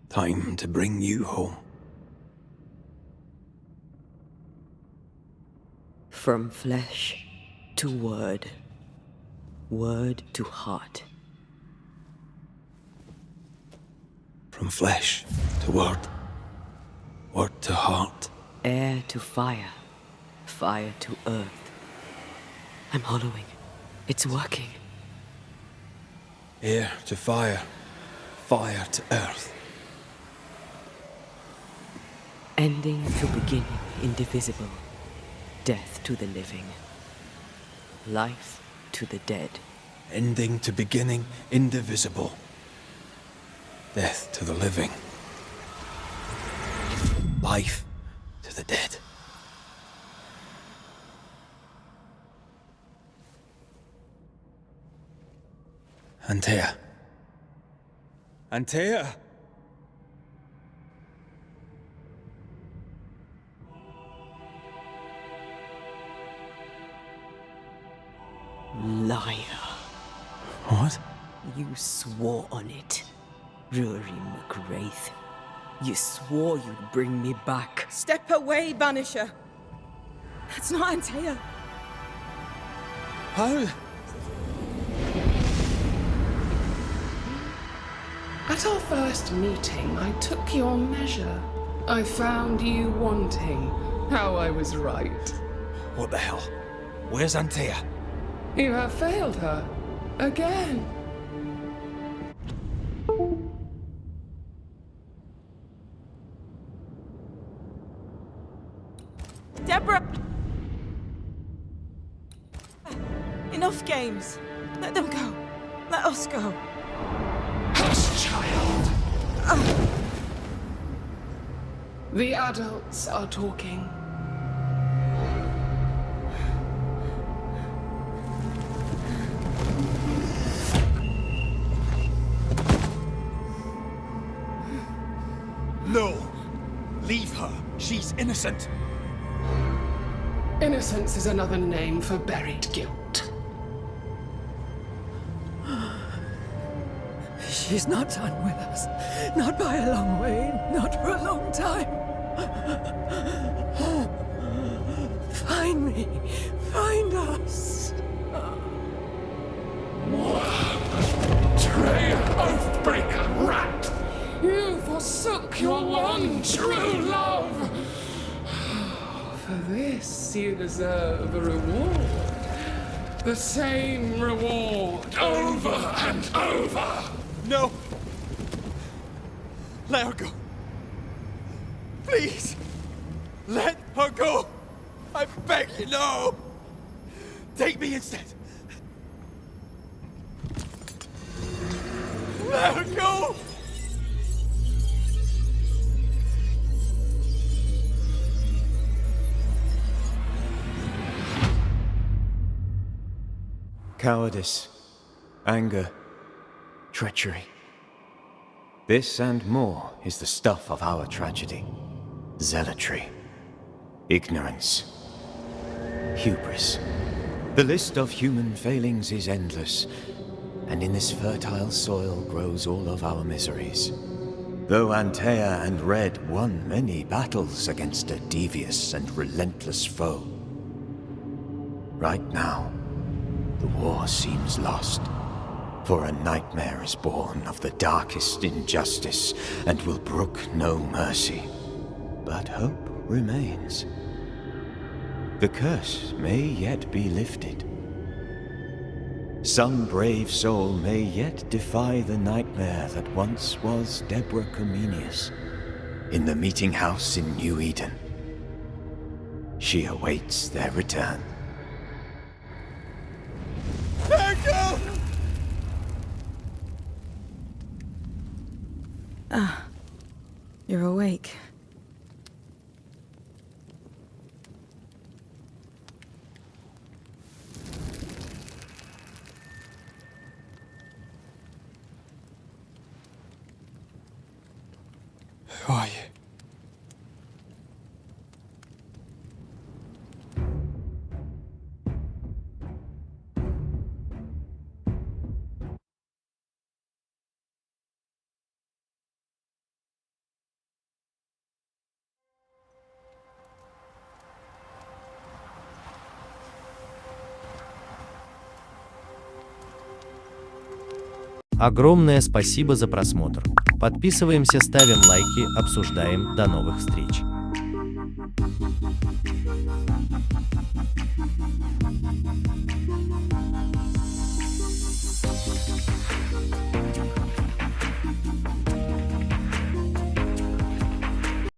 Time to bring you home. From flesh to word, word to heart. From flesh to word, word to heart. Air to fire, fire to earth. I'm hollowing. It's working. Air to fire, fire to earth. Ending to beginning, indivisible. Death to the living. Life to the dead. Ending to beginning, indivisible. Death to the living. Life to the dead. Antea. Antea! Liar. What? You swore on it. Rory McGrath. You swore you'd bring me back. Step away, Banisher. That's not Antea. How? At our first meeting, I took your measure. I found you wanting. How I was right. What the hell? Where's Antea? You have failed her. Again. Deborah! Enough games. Let them go. Let us go. Hush, child. The adults are talking. No! Leave her. She's innocent. Innocence is another name for buried guilt. She's not done with us. Not by a long way, not for a long time. Find me. Find us. Betrayer, oathbreaker, rat! You forsook your one true love. For this you deserve a reward. The same reward over and over. No! Let her go. Please! Let her go! I beg you, no! Take me instead! Let her go! Cowardice, anger, treachery. This and more is the stuff of our tragedy. Zealotry, ignorance, hubris. The list of human failings is endless, and in this fertile soil grows all of our miseries. Though Antea and Red won many battles against a devious and relentless foe, right now, the war seems lost, for a nightmare is born of the darkest injustice and will brook no mercy. But hope remains. The curse may yet be lifted. Some brave soul may yet defy the nightmare that once was Deborah Comenius in the meeting house in New Eden. She awaits their return. Go! Ah, you're awake. Who are you? Огромное спасибо за просмотр. Подписываемся, ставим лайки, обсуждаем. До новых встреч.